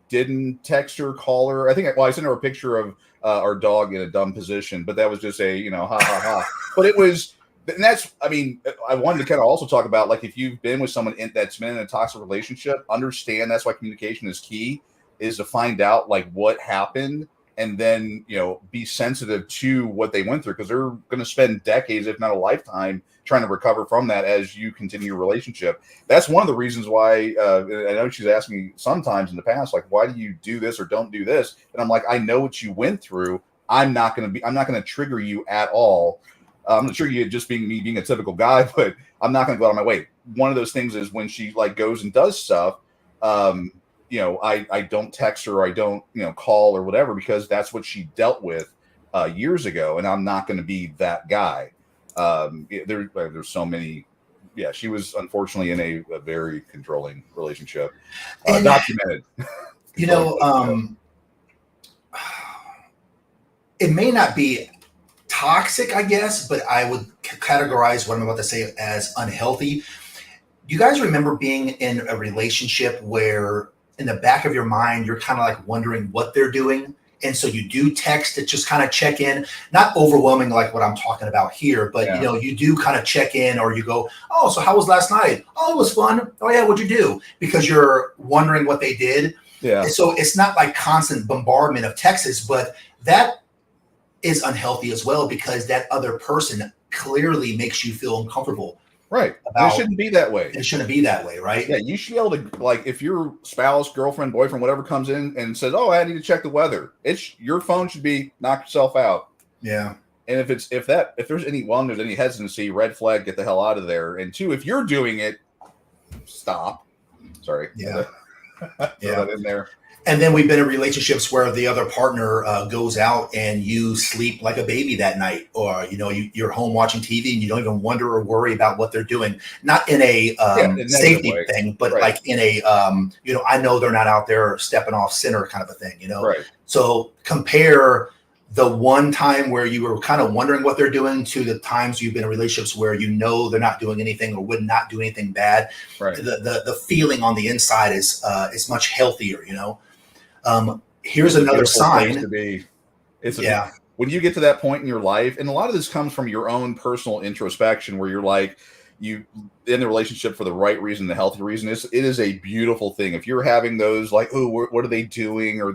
Didn't text her, call her. I sent her a picture of our dog in a dumb position, but that was just a ha ha ha. But it was. And that's, I wanted to kind of also talk about, like, if you've been with someone that's been in a toxic relationship, understand that's why communication is key, is to find out, like, what happened, and then, be sensitive to what they went through, because they're going to spend decades, if not a lifetime, trying to recover from that as you continue your relationship. That's one of the reasons why, I know she's asked me sometimes in the past, like, why do you do this or don't do this? And I'm like, I know what you went through. I'm not going to trigger you at all. I'm not sure you just being a typical guy, but I'm not going to go out of my way. One of those things is when she goes and does stuff, I don't text her, or I don't, call or whatever, because that's what she dealt with years ago. And I'm not going to be that guy. There's so many. Yeah. She was unfortunately in a very controlling relationship, documented. It may not be toxic, I guess, but I would categorize what I'm about to say as unhealthy. You guys remember being in a relationship where in the back of your mind, you're kind of like wondering what they're doing? And so you do text to just kind of check in, not overwhelming like what I'm talking about here, but you do kind of check in, or you go, oh, so how was last night? Oh, it was fun. Oh yeah, what'd you do? Because you're wondering what they did. Yeah. And so it's not like constant bombardment of texts, but that is unhealthy as well, because that other person clearly makes you feel uncomfortable. Right. It shouldn't be that way. It shouldn't be that way, right? Yeah, you should be able to, like, if your spouse, girlfriend, boyfriend, whatever comes in and says, oh, I need to check the weather, your phone should be knock yourself out. Yeah. And if there's any hesitancy, red flag, get the hell out of there. And two, if you're doing it, stop. Sorry. Yeah. Throw that in there. And then we've been in relationships where the other partner goes out and you sleep like a baby that night, or you're home watching TV and you don't even wonder or worry about what they're doing. Not in a safety thing, but like in a I know they're not out there stepping off center kind of a thing. Right. So compare the one time where you were kind of wondering what they're doing to the times you've been in relationships where they're not doing anything or would not do anything bad. Right. The feeling on the inside is much healthier. Here's another sign. When you get to that point in your life, and a lot of this comes from your own personal introspection, where you're like, you in the relationship for the right reason, the healthy reason, it is a beautiful thing. If you're having those like, oh, what are they doing, or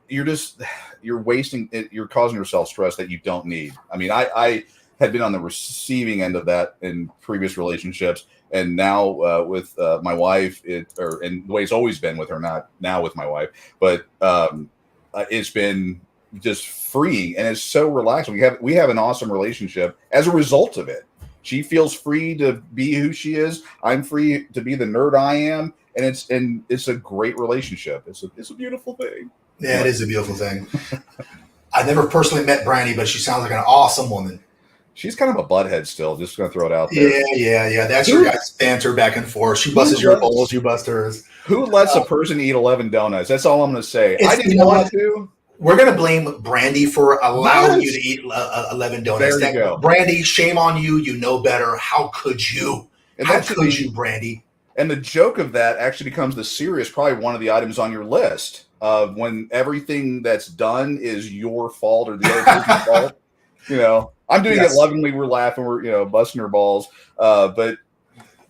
you're wasting it, you're causing yourself stress that you don't need. I had been on the receiving end of that in previous relationships. And now with my wife, and the way it's always been with her, not now with my wife, but it's been just freeing, and it's so relaxing. We have an awesome relationship as a result of it. She feels free to be who she is. I'm free to be the nerd I am, and it's a great relationship. It's a beautiful thing. Yeah, it is a beautiful thing. I never personally met Brandy, but she sounds like an awesome woman. She's kind of a butthead still. Just going to throw it out there. Yeah. That's your guys' banter back and forth. She busts your bowls, you bust hers. Who lets a person eat 11 donuts? That's all I'm going to say. I didn't want to. We're going to blame Brandy for allowing you to eat 11 donuts. There you go. Brandy, shame on you. You know better. How could you? How could you, Brandy? And the joke of that actually becomes the serious, probably one of the items on your list. of when everything that's done is your fault or the other person's fault. You know, I'm doing it lovingly. We're laughing. We're busting her balls. But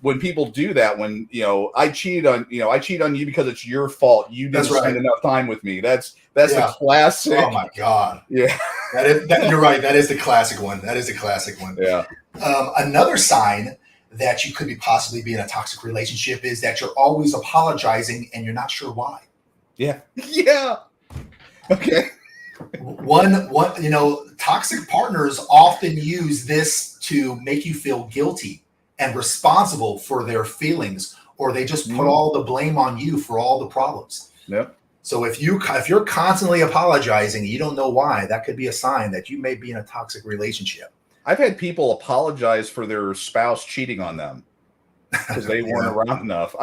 when people do that, when I cheated on you because it's your fault. You didn't spend enough time with me. That's the classic. Oh my God. Yeah. You're right. That is the classic one. Yeah. Another sign that you could be possibly be in a toxic relationship is that you're always apologizing and you're not sure why. Yeah. Yeah. Okay. One, toxic partners often use this to make you feel guilty and responsible for their feelings, or they just put all the blame on you for all the problems. Yep. So if you're constantly apologizing, you don't know why, that could be a sign that you may be in a toxic relationship. I've had people apologize for their spouse cheating on them because they weren't around enough.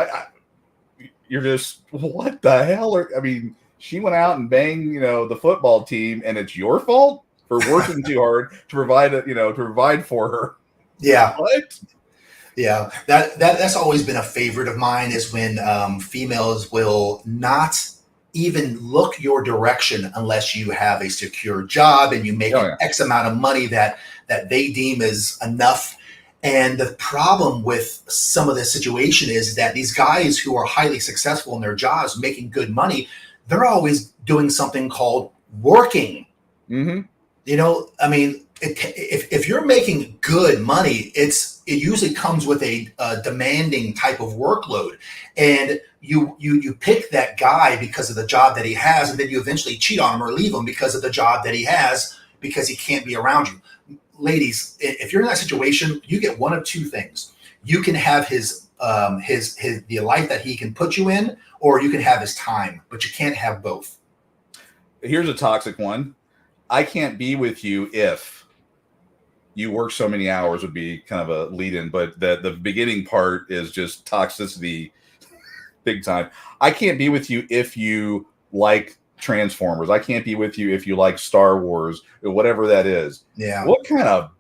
You're just, what the hell? She went out and banged, the football team, and it's your fault for working too hard to provide for her. Yeah. What? Yeah, that's always been a favorite of mine, is when females will not even look your direction unless you have a secure job and you make X amount of money that they deem is enough. And the problem with some of this situation is that these guys who are highly successful in their jobs, making good money, they're always doing something called working. Mm-hmm. If you're making good money, it usually comes with a demanding type of workload, and you pick that guy because of the job that he has, and then you eventually cheat on him or leave him because of the job that he has, because he can't be around you. Ladies, if you're in that situation, you get one of two things. You can have the life that he can put you in, or you can have his time, but you can't have both. Here's a toxic one. I can't be with you if you work so many hours, would be kind of a lead-in, but the beginning part is just toxicity big time. I can't be with you if you like Transformers. I can't be with you if you like Star Wars, or whatever that is. Yeah. What kind of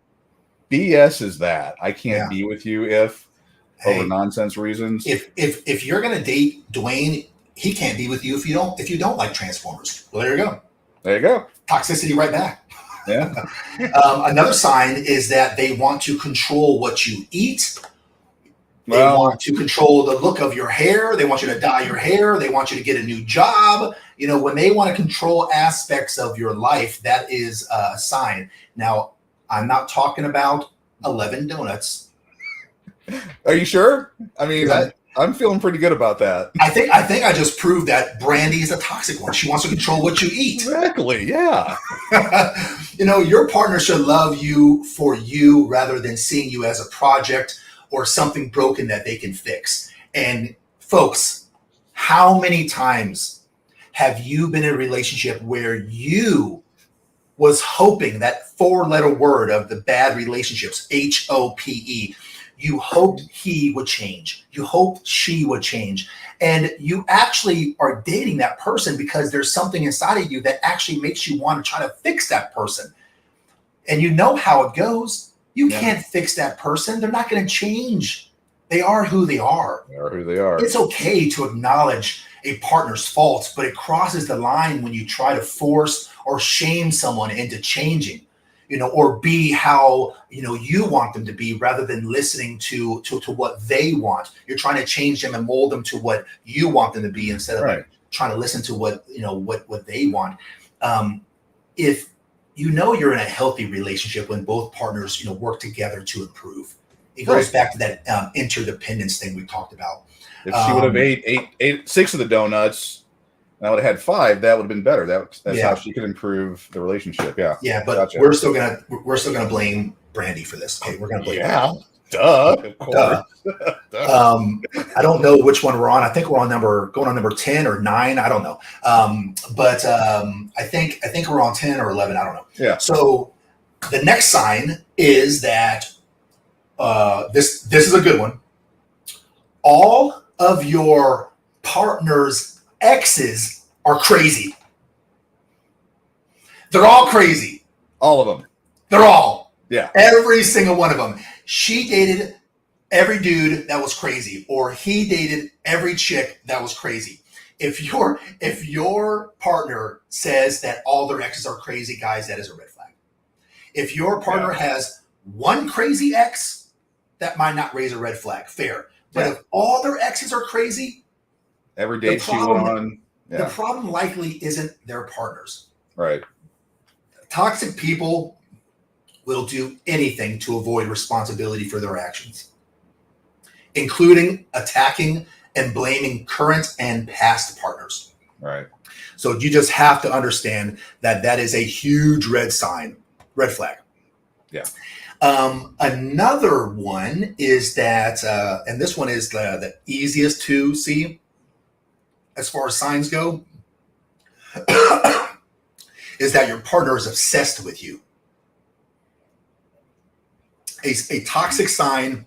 BS is that? I can't be with you if over nonsense reasons. If you're gonna date Dwayne, he can't be with you if you don't like Transformers. Well, there you go. There you go. Toxicity right back. Yeah. Another sign is that they want to control what you eat. They want to control the look of your hair. They want you to dye your hair. They want you to get a new job. When they want to control aspects of your life, that is a sign. Now, I'm not talking about 11 donuts. Are you sure? I'm feeling pretty good about that. I think I just proved that Brandy is a toxic one. She wants to control what you eat. Exactly. Yeah. Your partner should love you for you rather than seeing you as a project or something broken that they can fix. And folks, how many times have you been in a relationship where you was hoping that 4-letter word of the bad relationships, HOPE, you hoped he would change. You hoped she would change. And you actually are dating that person because there's something inside of you that actually makes you want to try to fix that person. And you know how it goes. You can't fix that person. They're not going to change. They are who they are. They are who they are. It's okay to acknowledge a partner's faults, but it crosses the line when you try to force or shame someone into changing. Or be how, you want them to be rather than listening to what they want. You're trying to change them and mold them to what you want them to be instead of trying to listen to what they want. If you're in a healthy relationship when both partners, work together to improve. It goes back to that interdependence thing we talked about. If she would have ate 6 of the donuts, and I would have had 5, that would have been better. That's how she could improve the relationship. Yeah. Yeah, but we're still gonna blame Brandy for this. Okay, we're gonna blame. Yeah. Duh. Of course. I don't know which one we're on. I think we're on going on number 10 or 9. I don't know. But I think we're on 10 or 11. I don't know. Yeah. So the next sign is that this is a good one. All of your partner's exes are crazy. They're all crazy. All of them. They're all. Yeah. Every single one of them. She dated every dude that was crazy, or he dated every chick that was crazy. If your partner says that all their exes are crazy, guys, that is a red flag. If your partner has one crazy ex, that might not raise a red flag. Fair. But if all their exes are crazy, every date she went on, the problem likely isn't their partners. Right. Toxic people will do anything to avoid responsibility for their actions, including attacking and blaming current and past partners. Right. So you just have to understand that that is a huge red flag. Yeah. Another one is that, and this one is the easiest to see as far as signs go, is that your partner is obsessed with you. A toxic sign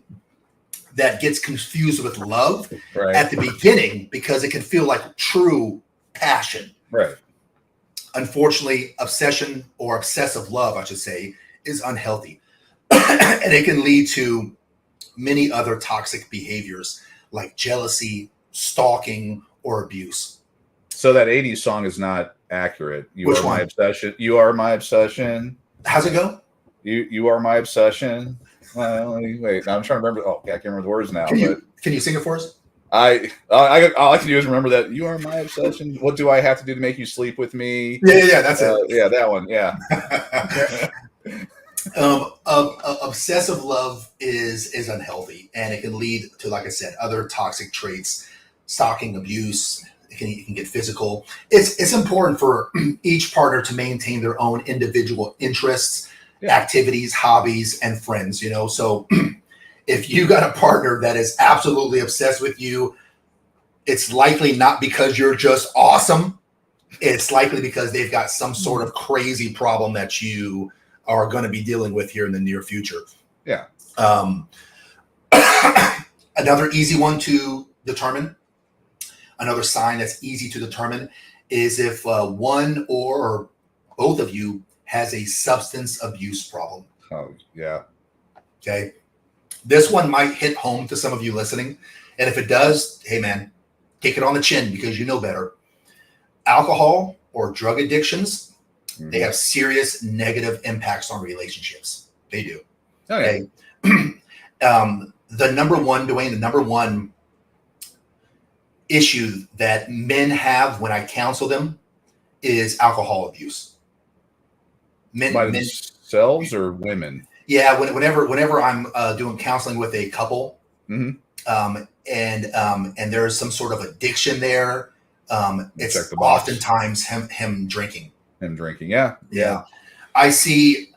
that gets confused with love at the beginning because it can feel like true passion. Right. Unfortunately, obsession or obsessive love, I should say, is unhealthy. And it can lead to many other toxic behaviors like jealousy, stalking, or abuse. So that 80s song is not accurate. Which are one? My obsession. You are my obsession. How's it go? You are my obsession. Wait, I'm trying to remember. Oh, I can't remember the words now. Can you sing it for us? All I can do is remember that you are my obsession. What do I have to do to make you sleep with me? Yeah, that's it. Yeah, that one. Yeah. Obsessive love is unhealthy, and it can lead to, like I said, other toxic traits, stalking, abuse. It can get physical. It's important for each partner to maintain their own individual interests, activities, hobbies, and friends. So if you got a partner that is absolutely obsessed with you, it's likely not because you're just awesome. It's likely because they've got some sort of crazy problem that you are going to be dealing with here in the near future. Yeah. Another easy one to determine, another sign that's easy to determine, is if one or both of you has a substance abuse problem. Oh, yeah. Okay. This one might hit home to some of you listening. And if it does, hey, man, take it on the chin because you know better. Alcohol or drug addictions, they have serious negative impacts on relationships. They do. Okay. The number one issue that men have when I counsel them is alcohol abuse. By themselves or women? Yeah, whenever I'm doing counseling with a couple, and there's some sort of addiction there, it's oftentimes him drinking. Him drinking, yeah. I see.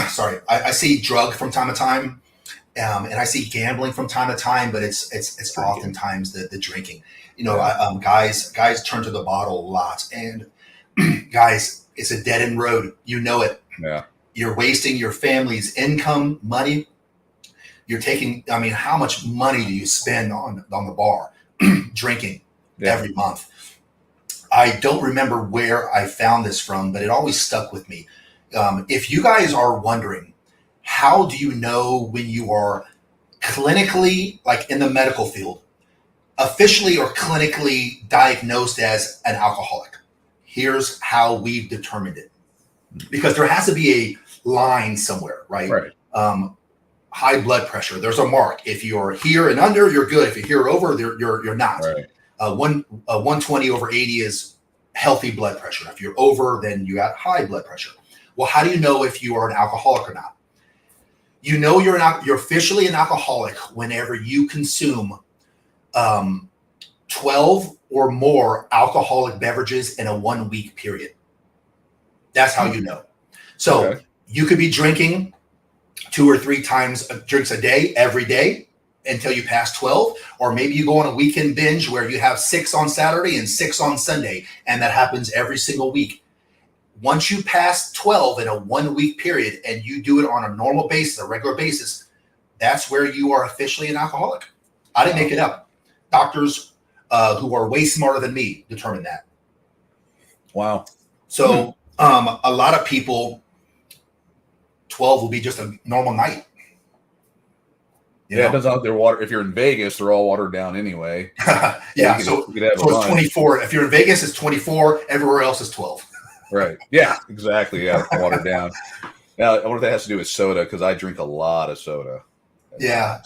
Sorry, I see drug from time to time, and I see gambling from time to time, but it's oftentimes the drinking. Guys turn to the bottle a lot, and guys, it's a dead end road. You know it. Yeah. You're wasting your family's income, money. You're taking. I mean, how much money do you spend on the bar drinking every month? I don't remember where I found this from, but it always stuck with me. If you guys are wondering, how do you know when you are clinically, like in the medical field, officially or clinically diagnosed as an alcoholic? Here's how we've determined it. Because there has to be a line somewhere, right? High blood pressure, there's a mark. If you're here and under, you're good. If you're here over, you're not. Right. 120 over 80 is healthy blood pressure. If you're over, then you got high blood pressure. Well, how do you know if you are an alcoholic or not? You know you're officially an alcoholic whenever you consume 12 or more alcoholic beverages in a 1 week period. That's how you know. So you could be drinking 2 or 3 times drinks a day, every day, until you pass 12, or maybe you go on a weekend binge where you have 6 on Saturday and 6 on Sunday, and that happens every single week. Once you pass 12 in a 1 week period and you do it on a normal basis, a regular basis, that's where you are officially an alcoholic. I didn't make it up. Doctors who are way smarter than me determine that. Wow. So a lot of people, 12 will be just a normal night. You Yeah, it know? depends on their water. If you're in Vegas, they're all watered down anyway. Yeah, You so could have a it's bunch. 24. If you're in Vegas, it's 24. Everywhere else is 12. Right. Yeah, exactly. Yeah, watered down. Now, I wonder if that has to do with soda because I drink a lot of soda. Yeah.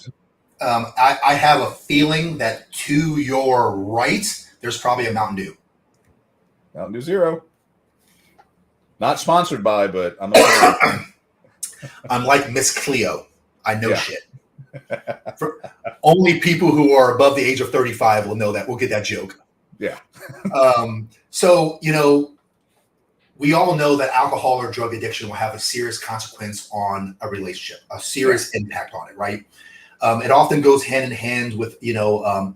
I have a feeling that to your right, there's probably a Mountain Dew. Mountain Dew Zero. Not sponsored by, but I'm I'm like Miss Cleo. I know Yeah. shit. Only people who are above the age of 35 will know that. We'll get that joke. Yeah. So, we all know that alcohol or drug addiction will have a serious consequence on a relationship, a serious impact on it, right? It often goes hand in hand with,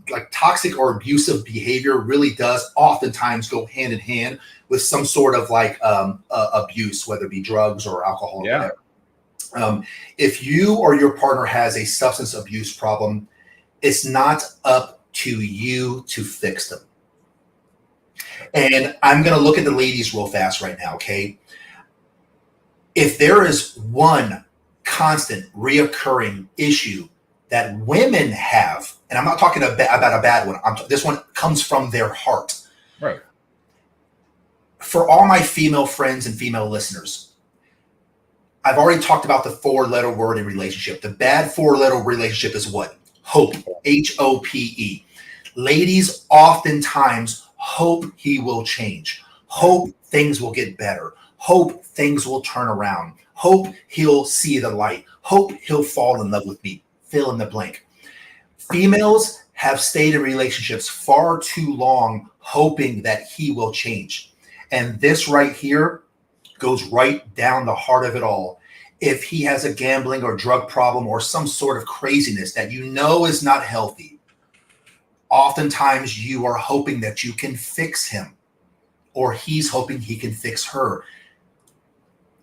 like toxic or abusive behavior really does oftentimes go hand in hand with some sort of like abuse, whether it be drugs or alcohol or whatever. If you or your partner has a substance abuse problem, it's not up to you to fix them. And I'm going to look at the ladies real fast right now, okay? If there is one constant, reoccurring issue that women have, and I'm not talking about a bad one, this one comes from their heart. Right. For all my female friends and female listeners, I've already talked about the 4-letter word in relationship. The bad 4-letter relationship is what? Hope. Hope. Ladies oftentimes hope he will change. Hope things will get better. Hope things will turn around. Hope he'll see the light. Hope he'll fall in love with me. Fill in the blank. Females have stayed in relationships far too long hoping that he will change. And this right here goes right down the heart of it all. If he has a gambling or drug problem or some sort of craziness that you know is not healthy, oftentimes you are hoping that you can fix him, or he's hoping he can fix her.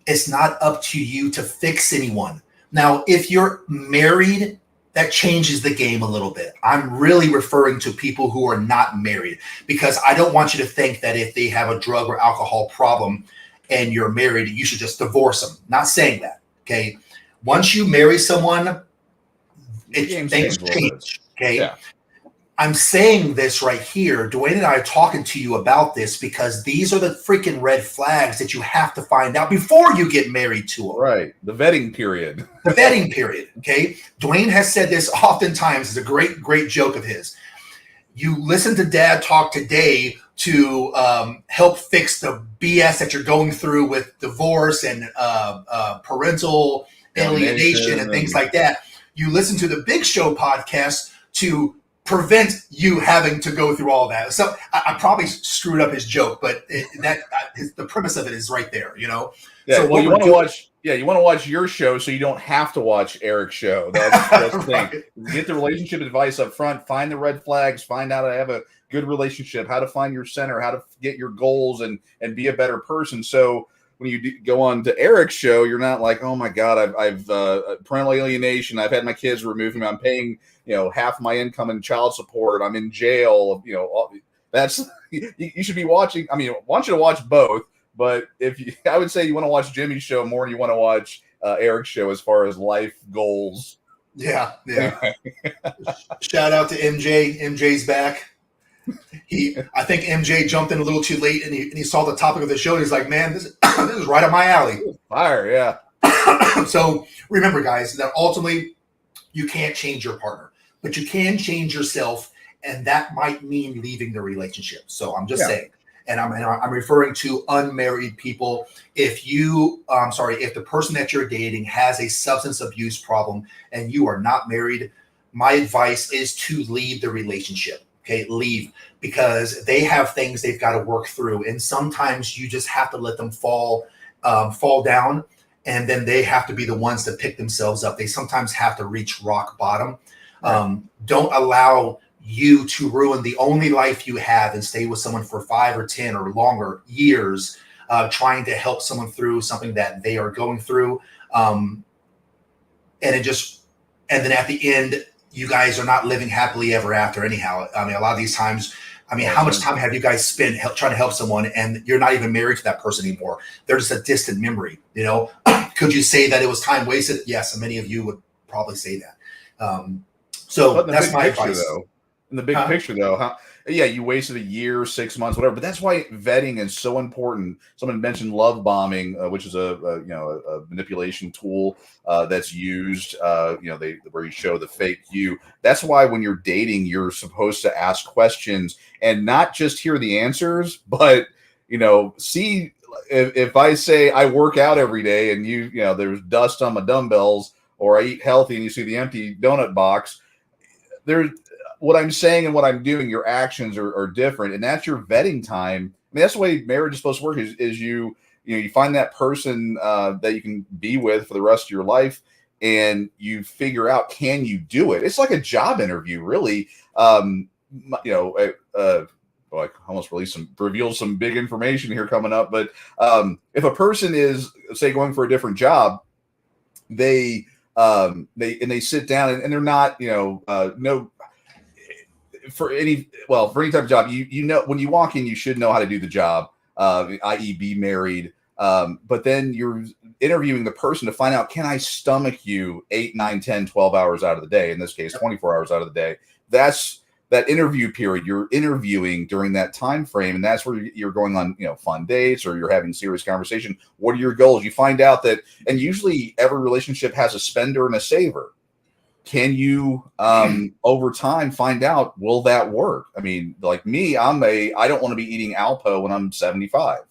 It's not up to you to fix anyone. Now, if you're married, that changes the game a little bit. I'm really referring to people who are not married, because I don't want you to think that if they have a drug or alcohol problem and you're married, you should just divorce them. Not saying that, okay? Once you marry someone, things change, okay? Yeah. I'm saying this right here. Dwayne and I are talking to you about this because these are the freaking red flags that you have to find out before you get married to them. Right. The vetting period. The vetting period. Okay. Dwayne has said this oftentimes. It's a great, great joke of his. You listen to Dad talk today to help fix the BS that you're going through with divorce and parental alienation and things like that. You listen to the Big Show podcast to prevent you having to go through all that. So I probably screwed up his joke, but the premise of it is right there, Yeah. So well, you want to watch. Yeah, you want to watch your show, so you don't have to watch Eric's show. That's the thing. Get the relationship advice up front. Find the red flags. Find out how to have a good relationship. How to find your center. How to get your goals and be a better person. So when you go on to Eric's show, you're not like, oh my God, I've parental alienation. I've had my kids removed from me. I'm paying half my income in child support. I'm in jail. That's you should be watching. I mean, I want you to watch both, but I would say you want to watch Jimmy's show more than you want to watch Eric's show as far as life goals. Yeah. Shout out to MJ. MJ's back. I think MJ jumped in a little too late, and he saw the topic of the show, and he's like, "Man, this is right up my alley." Fire, yeah. So remember, guys, that ultimately you can't change your partner, but you can change yourself, and that might mean leaving the relationship. So I'm just saying, and I'm referring to unmarried people. If the person that you're dating has a substance abuse problem and you are not married, my advice is to leave the relationship. Okay, leave, because they have things they've got to work through, and sometimes you just have to let them fall down, and then they have to be the ones to pick themselves up. They sometimes have to reach rock bottom. Right. Don't allow you to ruin the only life you have and stay with someone for 5 or 10 or longer years, trying to help someone through something that they are going through, and then at the end, you guys are not living happily ever after anyhow. I mean, a lot of these times, how much time have you guys spent trying to help someone and you're not even married to that person anymore? They're just a distant memory, Could you say that it was time wasted? Yes, and many of you would probably say that. So But in the that's big my picture, advice. though, in the big Huh? picture, though, yeah, you wasted a year, 6 months, whatever. But that's why vetting is so important. Someone mentioned love bombing, which is a manipulation tool that's used. They where you show the fake you. That's why when you're dating, you're supposed to ask questions and not just hear the answers, but see if I say I work out every day and there's dust on my dumbbells, or I eat healthy and you see the empty donut box. There's what I'm saying and what I'm doing, your actions are different, and that's your vetting time. I mean, that's the way marriage is supposed to work. Is you find that person that you can be with for the rest of your life, and you figure out, can you do it? It's like a job interview, really. I almost revealed some big information here coming up, but if a person is, say, going for a different job, they sit down and they're not no for any type of job, when you walk in, you should know how to do the job, i.e. be married, but then you're interviewing the person to find out, can I stomach you 8, 9, 10, 12 hours out of the day, in this case 24 hours out of the day. That's that interview period. You're interviewing during that time frame, and that's where you're going on fun dates, or you're having serious conversation. What are your goals? You find out that, and usually every relationship has a spender and a saver. Can you over time find out, will that work? I mean, like me, I don't want to be eating Alpo when I'm 75.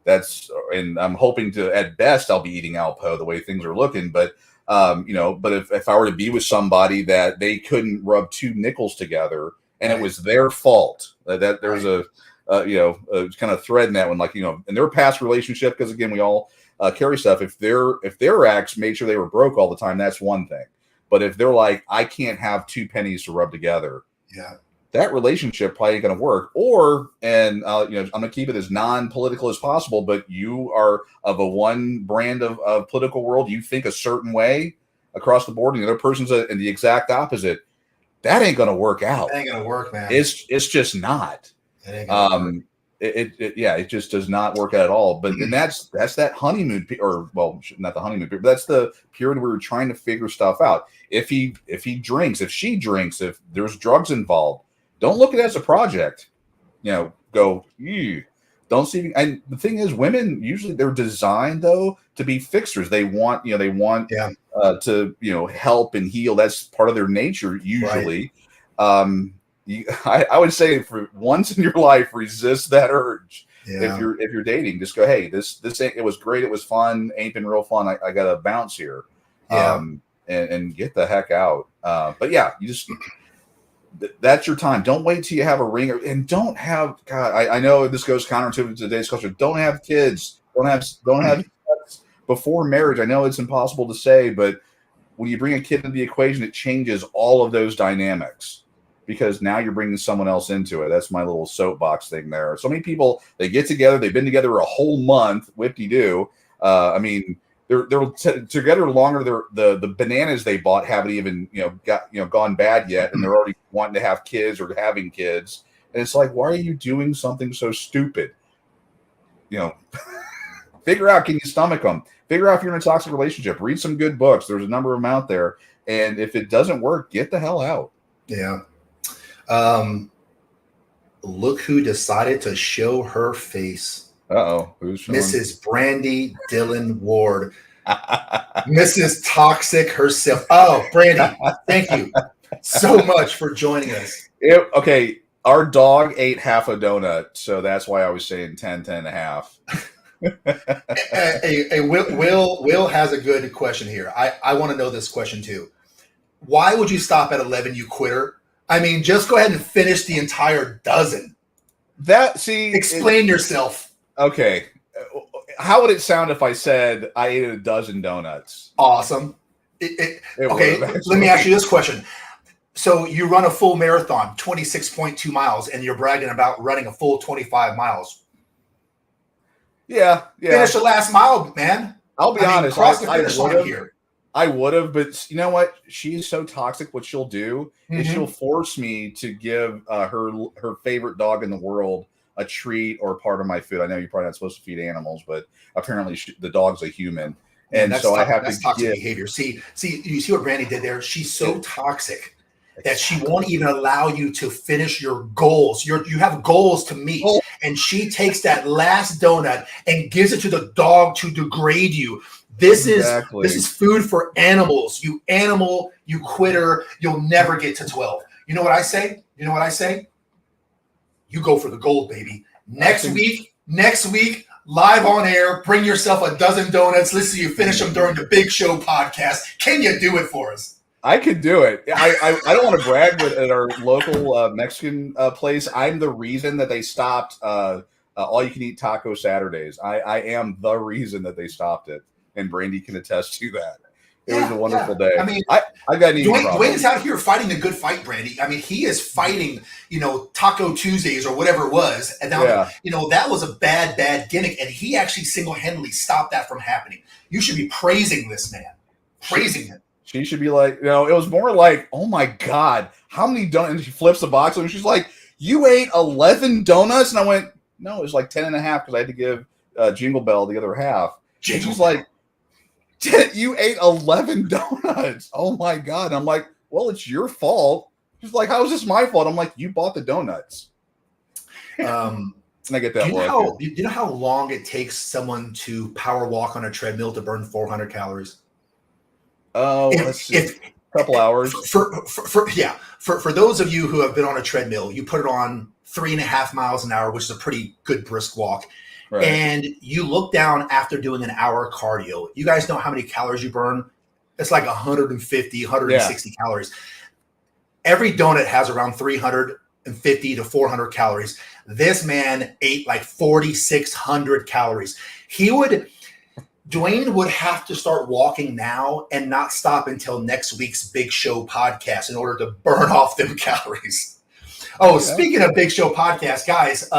And I'm hoping to, at best, I'll be eating Alpo the way things are looking. But but if I were to be with somebody that they couldn't rub two nickels together, and it was their fault, that there's a kind of thread in that one, like in their past relationship, because again, we all carry stuff. If their ex made sure they were broke all the time, that's one thing. But if they're like, I can't have two pennies to rub together, that relationship probably ain't going to work. I'm going to keep it as non-political as possible, but you are of a one brand of political world. You think a certain way across the board, and the other person's in the exact opposite. That ain't going to work out. It ain't going to work, man. It's just not. It ain't gonna work. It just does not work out at all. But then that's that honeymoon, or not the honeymoon period, but that's the period where we're trying to figure stuff out. If he drinks, if she drinks, if there's drugs involved, don't look at it as a project. Go, ew. Don't see. And the thing is, women usually, they're designed though to be fixers. They want to help and heal. That's part of their nature usually. Right. I would say, for once in your life, resist that urge. Yeah. If you're dating, just go, hey, this ain't, it was great, it was fun, ain't been real fun. I got to bounce here, and get the heck out. But yeah, you just, that's your time. Don't wait till you have a ring, and don't have. God, I know this goes counter to today's culture. Don't have kids. Don't have kids before marriage. I know it's impossible to say, but when you bring a kid into the equation, it changes all of those dynamics, because now you're bringing someone else into it. That's my little soapbox thing there. So many people, they get together, they've been together a whole month, whip-de-doo. I mean, they're together longer. The bananas they bought haven't even gone bad yet, and they're already wanting to have kids or having kids. And it's like, why are you doing something so stupid? Figure out, can you stomach them? Figure out if you're in a toxic relationship. Read some good books. There's a number of them out there. And if it doesn't work, get the hell out. Yeah. Look who decided to show her face. Who's showing? Mrs. Brandy Dillon Ward. Mrs. Toxic herself. Oh, Brandy, thank you so much for joining us. Okay, our dog ate half a donut, so that's why I was saying 10 and a half. Will has a good question here. I want to know this question too. Why would you stop at 11, you quitter? I mean, just go ahead and finish the entire dozen. Explain yourself. Okay. How would it sound if I said I ate a dozen donuts? Awesome. Okay, let me ask you this question. So you run a full marathon, 26.2 miles, and you're bragging about running a full 25 miles. Yeah. Finish the last mile, man. I'll be honest. Cross the finish line here. I would have, but you know what? She's so toxic. What she'll do is she'll force me to give her favorite dog in the world a treat or part of my food. I know you're probably not supposed to feed animals, but apparently the dog's a human, And And so I have that's to toxic give. behavior. You see what Brandy did there? She's so toxic that she won't even allow you to finish your goals. You have goals to meet, Oh. and she takes that last donut and gives it to the dog to degrade you. This is food for animals. You animal, you quitter. You'll never get to 12. You know what I say? You go for the gold, baby. Next week, live on air. Bring yourself a dozen donuts. Listen to you finish them during the Big Show podcast. Can you do it for us? I could do it. I don't want to brag, but at our local Mexican place, I'm the reason that they stopped all-you-can-eat taco Saturdays. I am the reason that they stopped it, and Brandy can attest to that. It was a wonderful day. I mean, I got an eating problem. Dwayne is out here fighting a good fight, Brandy. I mean, he is fighting, Taco Tuesdays or whatever it was. And now, that was a bad gimmick. And he actually single-handedly stopped that from happening. You should be praising this man. Praising him. She should be like, it was more like, oh my God, how many donuts? And she flips the box and she's like, you ate 11 donuts? And I went, no, it was like 10 and a half because I had to give Jingle Bell the other half. And she's like, you ate 11 donuts. Oh my God. And I'm like, well, it's your fault. She's like, how is this my fault? I'm like, you bought the donuts. And I get that. Do you know how long it takes someone to power walk on a treadmill to burn 400 calories? Oh, let's see. A couple hours. For those of you who have been on a treadmill, you put it on 3.5 miles an hour, which is a pretty good brisk walk. Right. And you look down after doing an hour cardio. You guys know how many calories you burn? It's like 150, 160 calories. Every donut has around 350 to 400 calories. This man ate like 4,600 calories. Dwayne would have to start walking now and not stop until next week's Big Show podcast in order to burn off them calories. Oh, speaking of Big Show podcast, guys,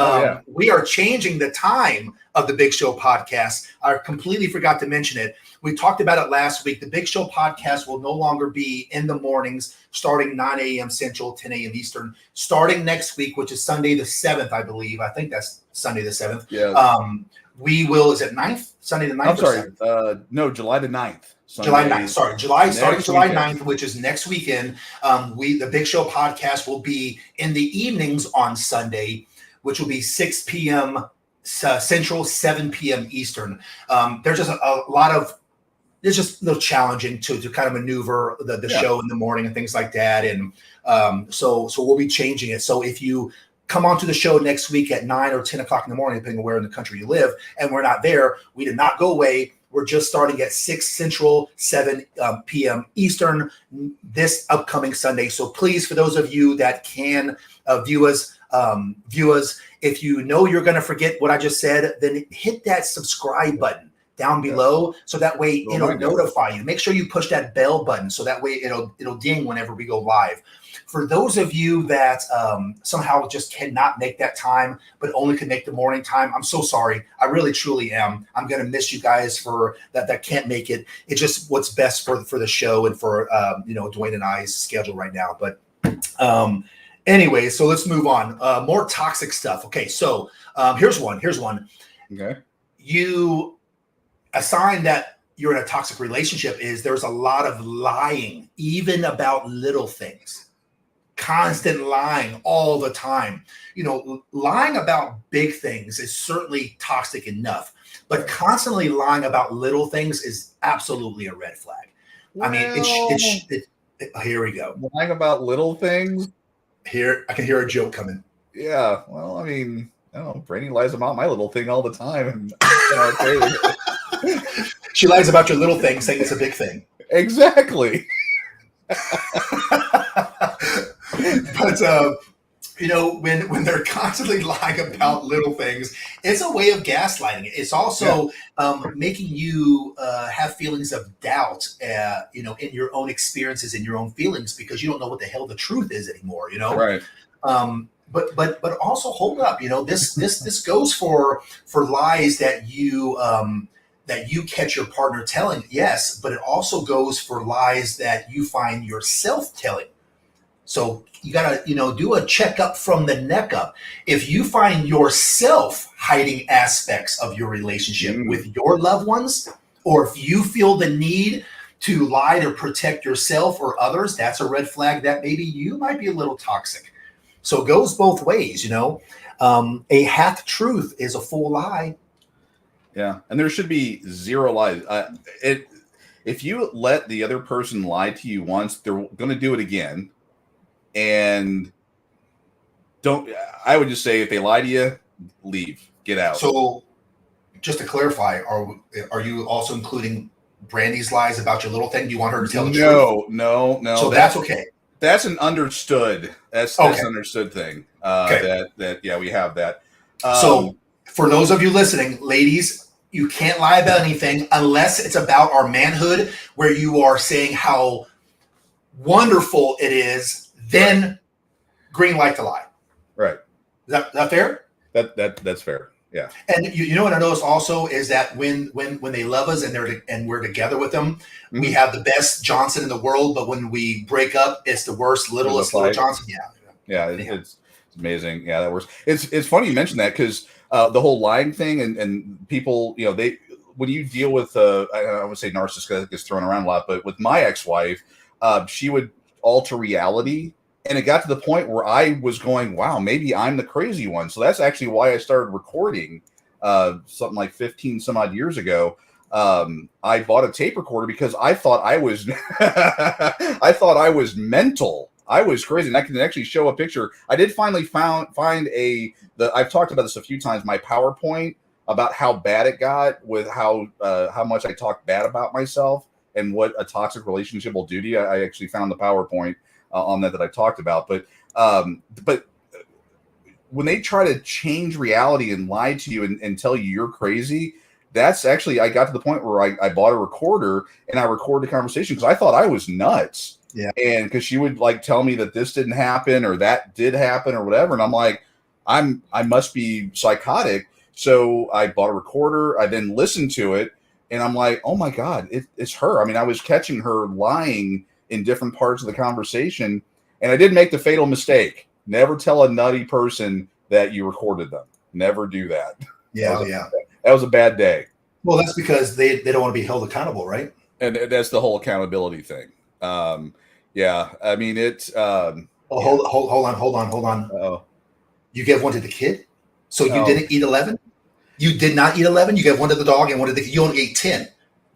we are changing the time of the Big Show podcast. I completely forgot to mention it. We talked about it last week. The Big Show podcast will no longer be in the mornings, starting 9 a.m. Central, 10 a.m. Eastern. Starting next week, which is Sunday the 7th, I believe. I think that's Sunday the 7th. Yeah. We will, is it 9th? Sunday the 9th? I'm sorry. No, July the 9th. Sunday. July 9th. Sorry. Starting July 9th, which is next weekend. The Big Show podcast will be in the evenings on Sunday, which will be 6 p.m. Central, 7 p.m. Eastern. There's just it's just a little challenging to kind of maneuver the show in the morning and things like that. And so we'll be changing it. So if you come onto the show next week at 9 or 10 o'clock in the morning, depending on where in the country you live, and we're not there, we did not go away. We're just starting at 6 Central, 7 p.m. Eastern this upcoming Sunday. So please, for those of you that can view us, if you know you're going to forget what I just said, then hit that subscribe button down below, so that way it'll notify you. Make sure you push that bell button so that way it'll ding whenever we go live. For those of you that somehow just cannot make that time, but only can make the morning time, I'm so sorry. I really, truly am. I'm going to miss you guys for that can't make it. It's just what's best for the show and for Dwayne and I's schedule right now. But anyway, so let's move on. More toxic stuff. Okay, so here's one. Okay. A sign that you're in a toxic relationship is there's a lot of lying, even about little things. Constant lying all the time. Lying about big things is certainly toxic enough, but constantly lying about little things is absolutely a red flag. I mean, here we go. Lying about little things? Here, I can hear a joke coming. Yeah, well, I mean, I don't know. Brandy lies about my little thing all the time. She lies about your little thing, saying it's a big thing. Exactly. But when they're constantly lying about little things, it's a way of gaslighting. It's also making you have feelings of doubt, in your own experiences and your own feelings, because you don't know what the hell the truth is anymore. Right. But also hold up. This goes for lies that you catch your partner telling. Yes, but it also goes for lies that you find yourself telling. So you got to, do a checkup from the neck up. If you find yourself hiding aspects of your relationship with your loved ones or if you feel the need to lie to protect yourself or others, that's a red flag that maybe you might be a little toxic. So it goes both ways, you know. A half truth is a full lie. Yeah, and there should be zero lies. If you let the other person lie to you once, they're going to do it again. And don't. I would just say if they lie to you, leave, get out. So, just to clarify, are you also including Brandy's lies about your little thing? Do you want her to tell the truth? No. So that's okay. That's an understood. That's Okay. an understood thing. Okay. That yeah, we have that. So for those of you listening, ladies, you can't lie about anything unless it's about our manhood, where you are saying how wonderful it is. Then green light to lie. Right. Is that fair? That's fair. Yeah. And you know what I noticed also is that when they love us and we're together with them, we have the best Johnson in the world. But when we break up, it's the worst, littlest little Johnson. Yeah. It's amazing. Yeah, that works. It's funny you mentioned that because the whole lying thing and people, you know, when you deal with I would say narcissist gets thrown around a lot, but with my ex-wife, she would alter reality. And it got to the point where I was going, wow, maybe I'm the crazy one. So that's actually why I started recording something like 15 some odd years ago. I bought a tape recorder because I thought I was mental. I was crazy. And I can actually show a picture. I did finally find I've talked about this a few times, my PowerPoint about how bad it got with how much I talked bad about myself and what a toxic relationship will do to you. I actually found the PowerPoint on that I talked about, but when they try to change reality and lie to you and tell you you're crazy, that's actually, I got to the point where I bought a recorder and I recorded the conversation because I thought I was nuts. Yeah. And because she would like tell me that this didn't happen or that did happen or whatever. And I'm like, I must be psychotic. So I bought a recorder. I then listened to it and I'm like, oh my God, it's her. I mean, I was catching her lying in different parts of the conversation. And I did make the fatal mistake. Never tell a nutty person that you recorded them. Never do that. Yeah. That was a bad day. Well, that's because they don't want to be held accountable, right? And that's the whole accountability thing. Yeah. I mean, it's, hold on. Oh, You gave one to the kid? So you No. didn't eat 11? You did not eat 11? You gave one to the dog and one to the kid. You only ate 10.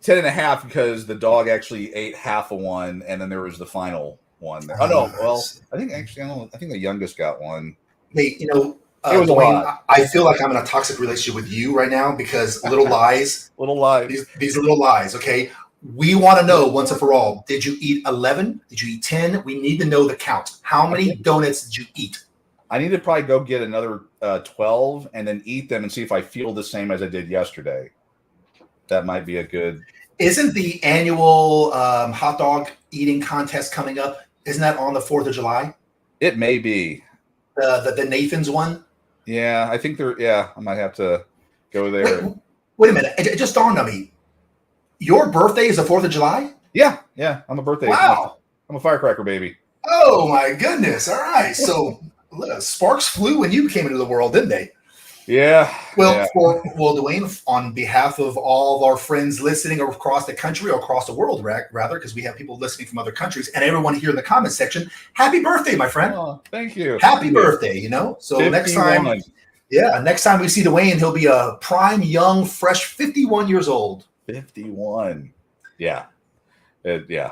10 and a half because the dog actually ate half of one and then there was the final one. Oh no, well, I think the youngest got one. Hey, you know, It was a Dwayne, lot. I feel like I'm in a toxic relationship with you right now because little lies, Little lies. these little lies, okay? We want to know once and for all, did you eat 11? Did you eat 10? We need to know the count. How many donuts did you eat? I need to probably go get another 12 and then eat them and see if I feel the same as I did yesterday. That might be a good. Isn't the annual hot dog eating contest coming up? Isn't that on the 4th of July? It may be. The Nathan's one? Yeah, I think I might have to go there. Wait a minute. It just dawned on me. Your birthday is the 4th of July? Yeah. I'm a birthday. Wow. I'm a firecracker baby. Oh, my goodness. All right. So sparks flew when you came into the world, didn't they? Yeah. Well, Dwayne, on behalf of all of our friends listening across the country or across the world, rather, because we have people listening from other countries, and everyone here in the comment section, happy birthday, my friend. Oh, thank you. Happy birthday, you know? So 51. next time we see Dwayne, he'll be a prime, young, fresh 51 years old. 51. Yeah. Yeah.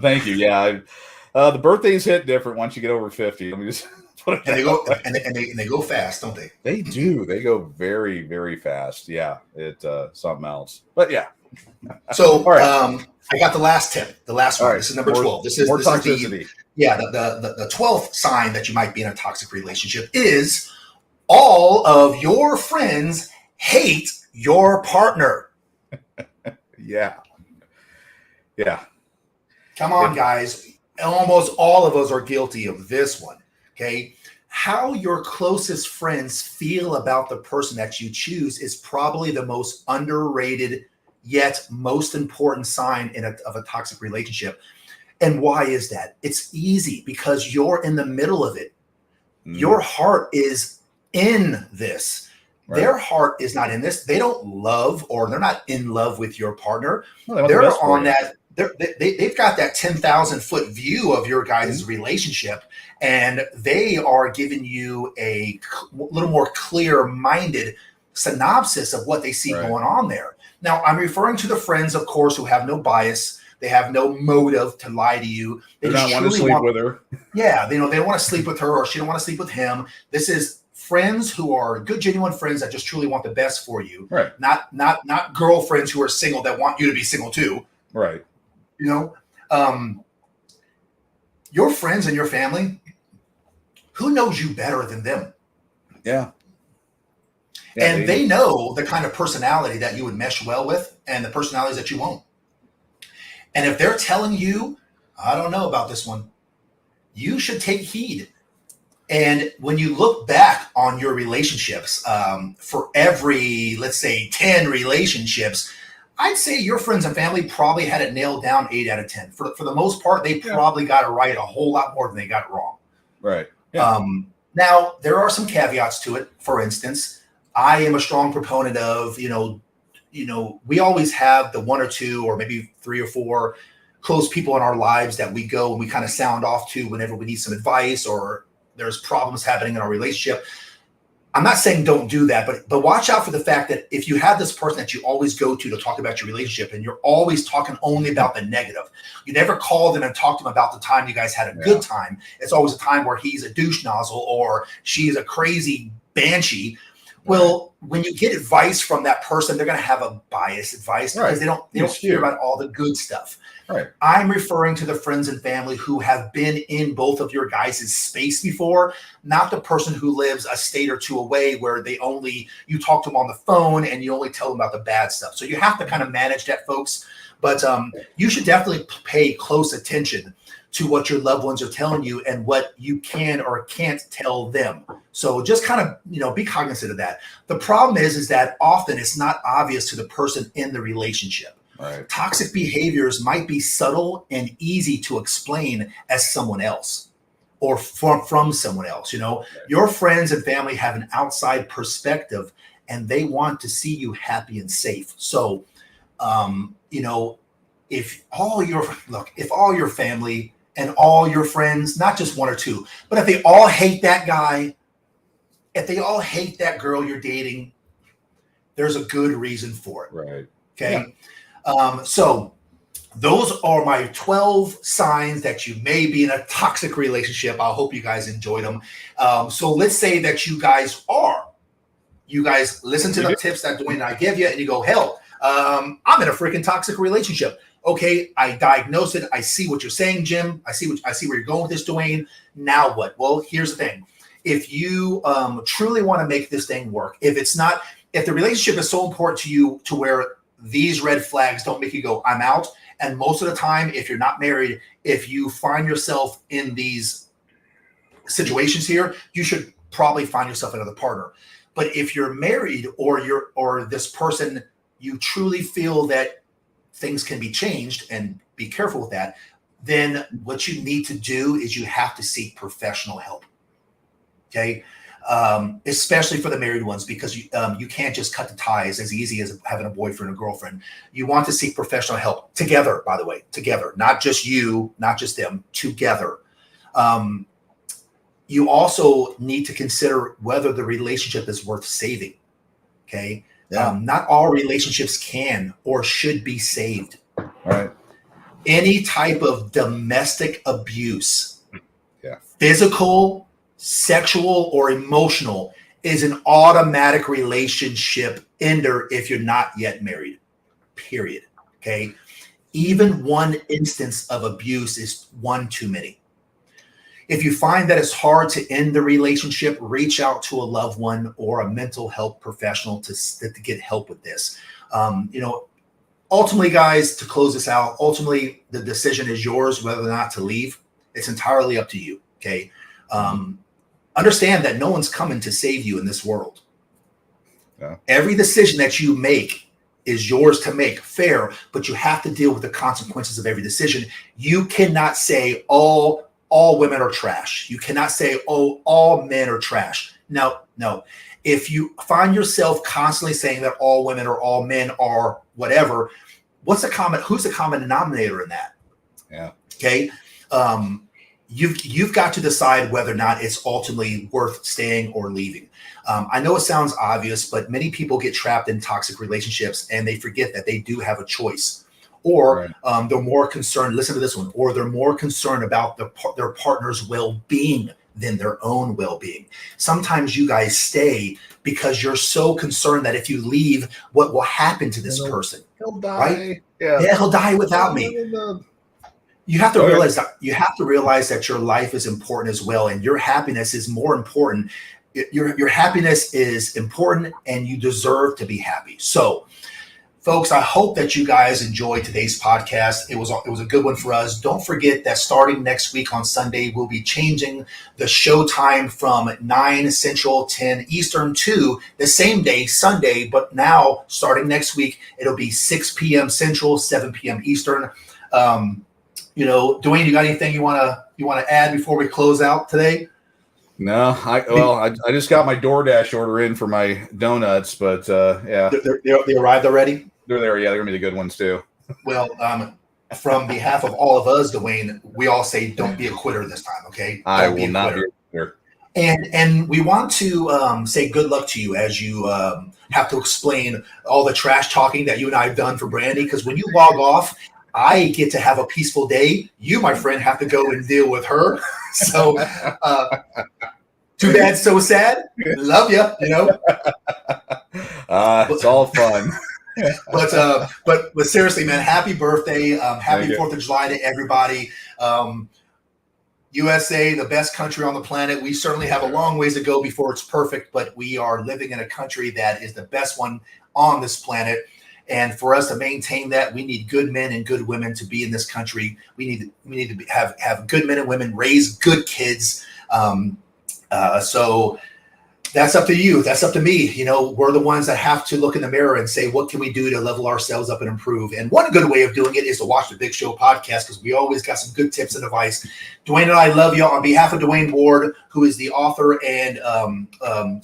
Thank you. Yeah. The birthdays hit different once you get over 50. Let me just put it And they that go way. and they go fast, don't they? They do. They go very, very fast. Yeah. It's something else. But yeah. So All right. I got the last tip, the last one. All right. This is number More- 12. This is More this is toxicity. the 12th sign that you might be in a toxic relationship is all of your friends hate your partner. Yeah. Yeah. Come on, guys. Almost all of us are guilty of this one. Okay. How your closest friends feel about the person that you choose is probably the most underrated yet most important sign of a toxic relationship. And why is that? It's easy because you're in the middle of it. Mm. Your heart is in this. Their heart is not in this. They don't love, or they're not in love with your partner. Well, they're on that. They've got that 10,000-foot view of your guys' relationship, and they are giving you a little more clear-minded synopsis of what they see going on there. Now, I'm referring to the friends, of course, who have no bias. They have no motive to lie to you. They don't want to sleep with her. Yeah, they want to sleep with her, or she don't want to sleep with him. This is friends who are good, genuine friends that just truly want the best for you. Right. Not girlfriends who are single that want you to be single too. Right. Your friends and your family, who knows you better than them? Yeah. And they know the kind of personality that you would mesh well with and the personalities that you won't. And if they're telling you, I don't know about this one, you should take heed. And when you look back on your relationships, for every, let's say, 10 relationships, I'd say your friends and family probably had it nailed down 8 out of 10. For the most part, they probably got it right a whole lot more than they got it wrong. Right. Yeah. Now, there are some caveats to it. For instance, I am a strong proponent of, we always have the 1 or 2 or maybe 3 or 4 close people in our lives that we go and we kind of sound off to whenever we need some advice or there's problems happening in our relationship. I'm not saying don't do that, but watch out for the fact that if you have this person that you always go to talk about your relationship and you're always talking only about the negative, you never call them and talk to them about the time you guys had a good time. It's always a time where he's a douche nozzle or she's a crazy banshee. Well, when you get advice from that person, they're going to have a biased advice because they don't hear about all the good stuff. Right. I'm referring to the friends and family who have been in both of your guys' space before, not the person who lives a state or 2 away where you talk to them on the phone and you only tell them about the bad stuff. So you have to kind of manage that, folks. But you should definitely pay close attention to what your loved ones are telling you and what you can or can't tell them. So just kind of, be cognizant of that. The problem is that often it's not obvious to the person in the relationship. Right. Toxic behaviors might be subtle and easy to explain as someone else or from someone else. Your friends and family have an outside perspective and they want to see you happy and safe. So, if all your family and all your friends, not just 1 or 2, but if they all hate that guy, if they all hate that girl you're dating, there's a good reason for it. Right. Okay. Yeah. So those are my 12 signs that you may be in a toxic relationship. I hope you guys enjoyed them. So let's say that you guys listen to the tips that Dwayne and I give you and you go, hell, I'm in a freaking toxic relationship. Okay, I diagnose it. I see what you're saying, Jim. I see where you're going with this, Dwayne. Now what? Well, here's the thing. If you truly want to make this thing work, if the relationship is so important to you to where these red flags don't make you go, I'm out. And most of the time, if you're not married, if you find yourself in these situations here, you should probably find yourself another partner. But if you're married or this person, you truly feel that things can be changed and be careful with that, then what you need to do is you have to seek professional help. Okay. Especially for the married ones, because you can't just cut the ties as easy as having a boyfriend or girlfriend. You want to seek professional help together, by the way, together, not just you, not just them, together. You also need to consider whether the relationship is worth saving. Okay. Yeah. Not all relationships can or should be saved. All right. Any type of domestic abuse, physical, sexual, or emotional, is an automatic relationship ender if you're not yet married, period. Okay. Even one instance of abuse is one too many. If you find that it's hard to end the relationship, reach out to a loved one or a mental health professional to get help with this. Ultimately, guys, to close this out, ultimately the decision is yours whether or not to leave. It's entirely up to you. Okay. Understand that no one's coming to save you in this world. Yeah. Every decision that you make is yours to make, fair, but you have to deal with the consequences of every decision. You cannot say all women are trash. You cannot say, all men are trash. No. if you find yourself constantly saying that all women or all men are whatever, who's the common denominator in that? Yeah. Okay. You've got to decide whether or not it's ultimately worth staying or leaving. I know it sounds obvious, but many people get trapped in toxic relationships and they forget that they do have a choice. Or they're more concerned, listen to this one, or they're more concerned about their partner's well-being than their own well-being. Sometimes you guys stay because you're so concerned that if you leave, what will happen to this person? He'll die. Right? Yeah, he'll die without me. You have to realize that your life is important as well, and your happiness is more important. Your happiness is important, and you deserve to be happy. So, folks, I hope that you guys enjoyed today's podcast. It was a good one for us. Don't forget that starting next week on Sunday, we'll be changing the show time from 9 Central, 10 Eastern to the same day, Sunday. But now, starting next week, it'll be 6 p.m. Central, 7 p.m. Eastern. Dwayne, you got anything you want to add before we close out today? No, I just got my DoorDash order in for my donuts, but yeah, they arrived already. They're there. Yeah, they're gonna be the good ones too. Well, from behalf of all of us, Dwayne, we all say don't be a quitter this time. Okay, I will not be a quitter. And we want to say good luck to you as you have to explain all the trash talking that you and I have done for Brandy. Because when you log off, I get to have a peaceful day. You, my friend, have to go and deal with her. So, too bad, so sad. Love you. It's all fun. but seriously, man, happy birthday. Happy 4th of July to everybody. USA, the best country on the planet. We certainly have a long ways to go before it's perfect, but we are living in a country that is the best one on this planet. And for us to maintain that, we need good men and good women to be in this country. We need to have good men and women, raise good kids. So that's up to you. That's up to me. We're the ones that have to look in the mirror and say, what can we do to level ourselves up and improve? And one good way of doing it is to watch the Big Show podcast, because we always got some good tips and advice. Dwayne and I love you. On behalf of Dwayne Ward, who is the author and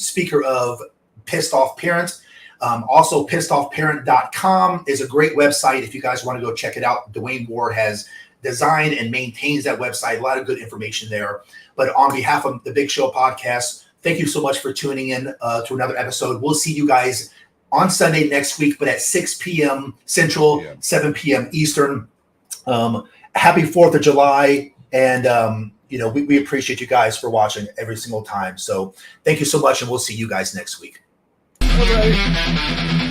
speaker of Pissed Off Parent. Also, pissedoffparent.com is a great website if you guys want to go check it out. Dwayne Ward has designed and maintains that website. A lot of good information there. But on behalf of the Big Show podcast, thank you so much for tuning in to another episode. We'll see you guys on Sunday next week, but at 6 p.m. Central, 7 p.m. Eastern. Happy 4th of July. And, we appreciate you guys for watching every single time. So thank you so much, and we'll see you guys next week. All right.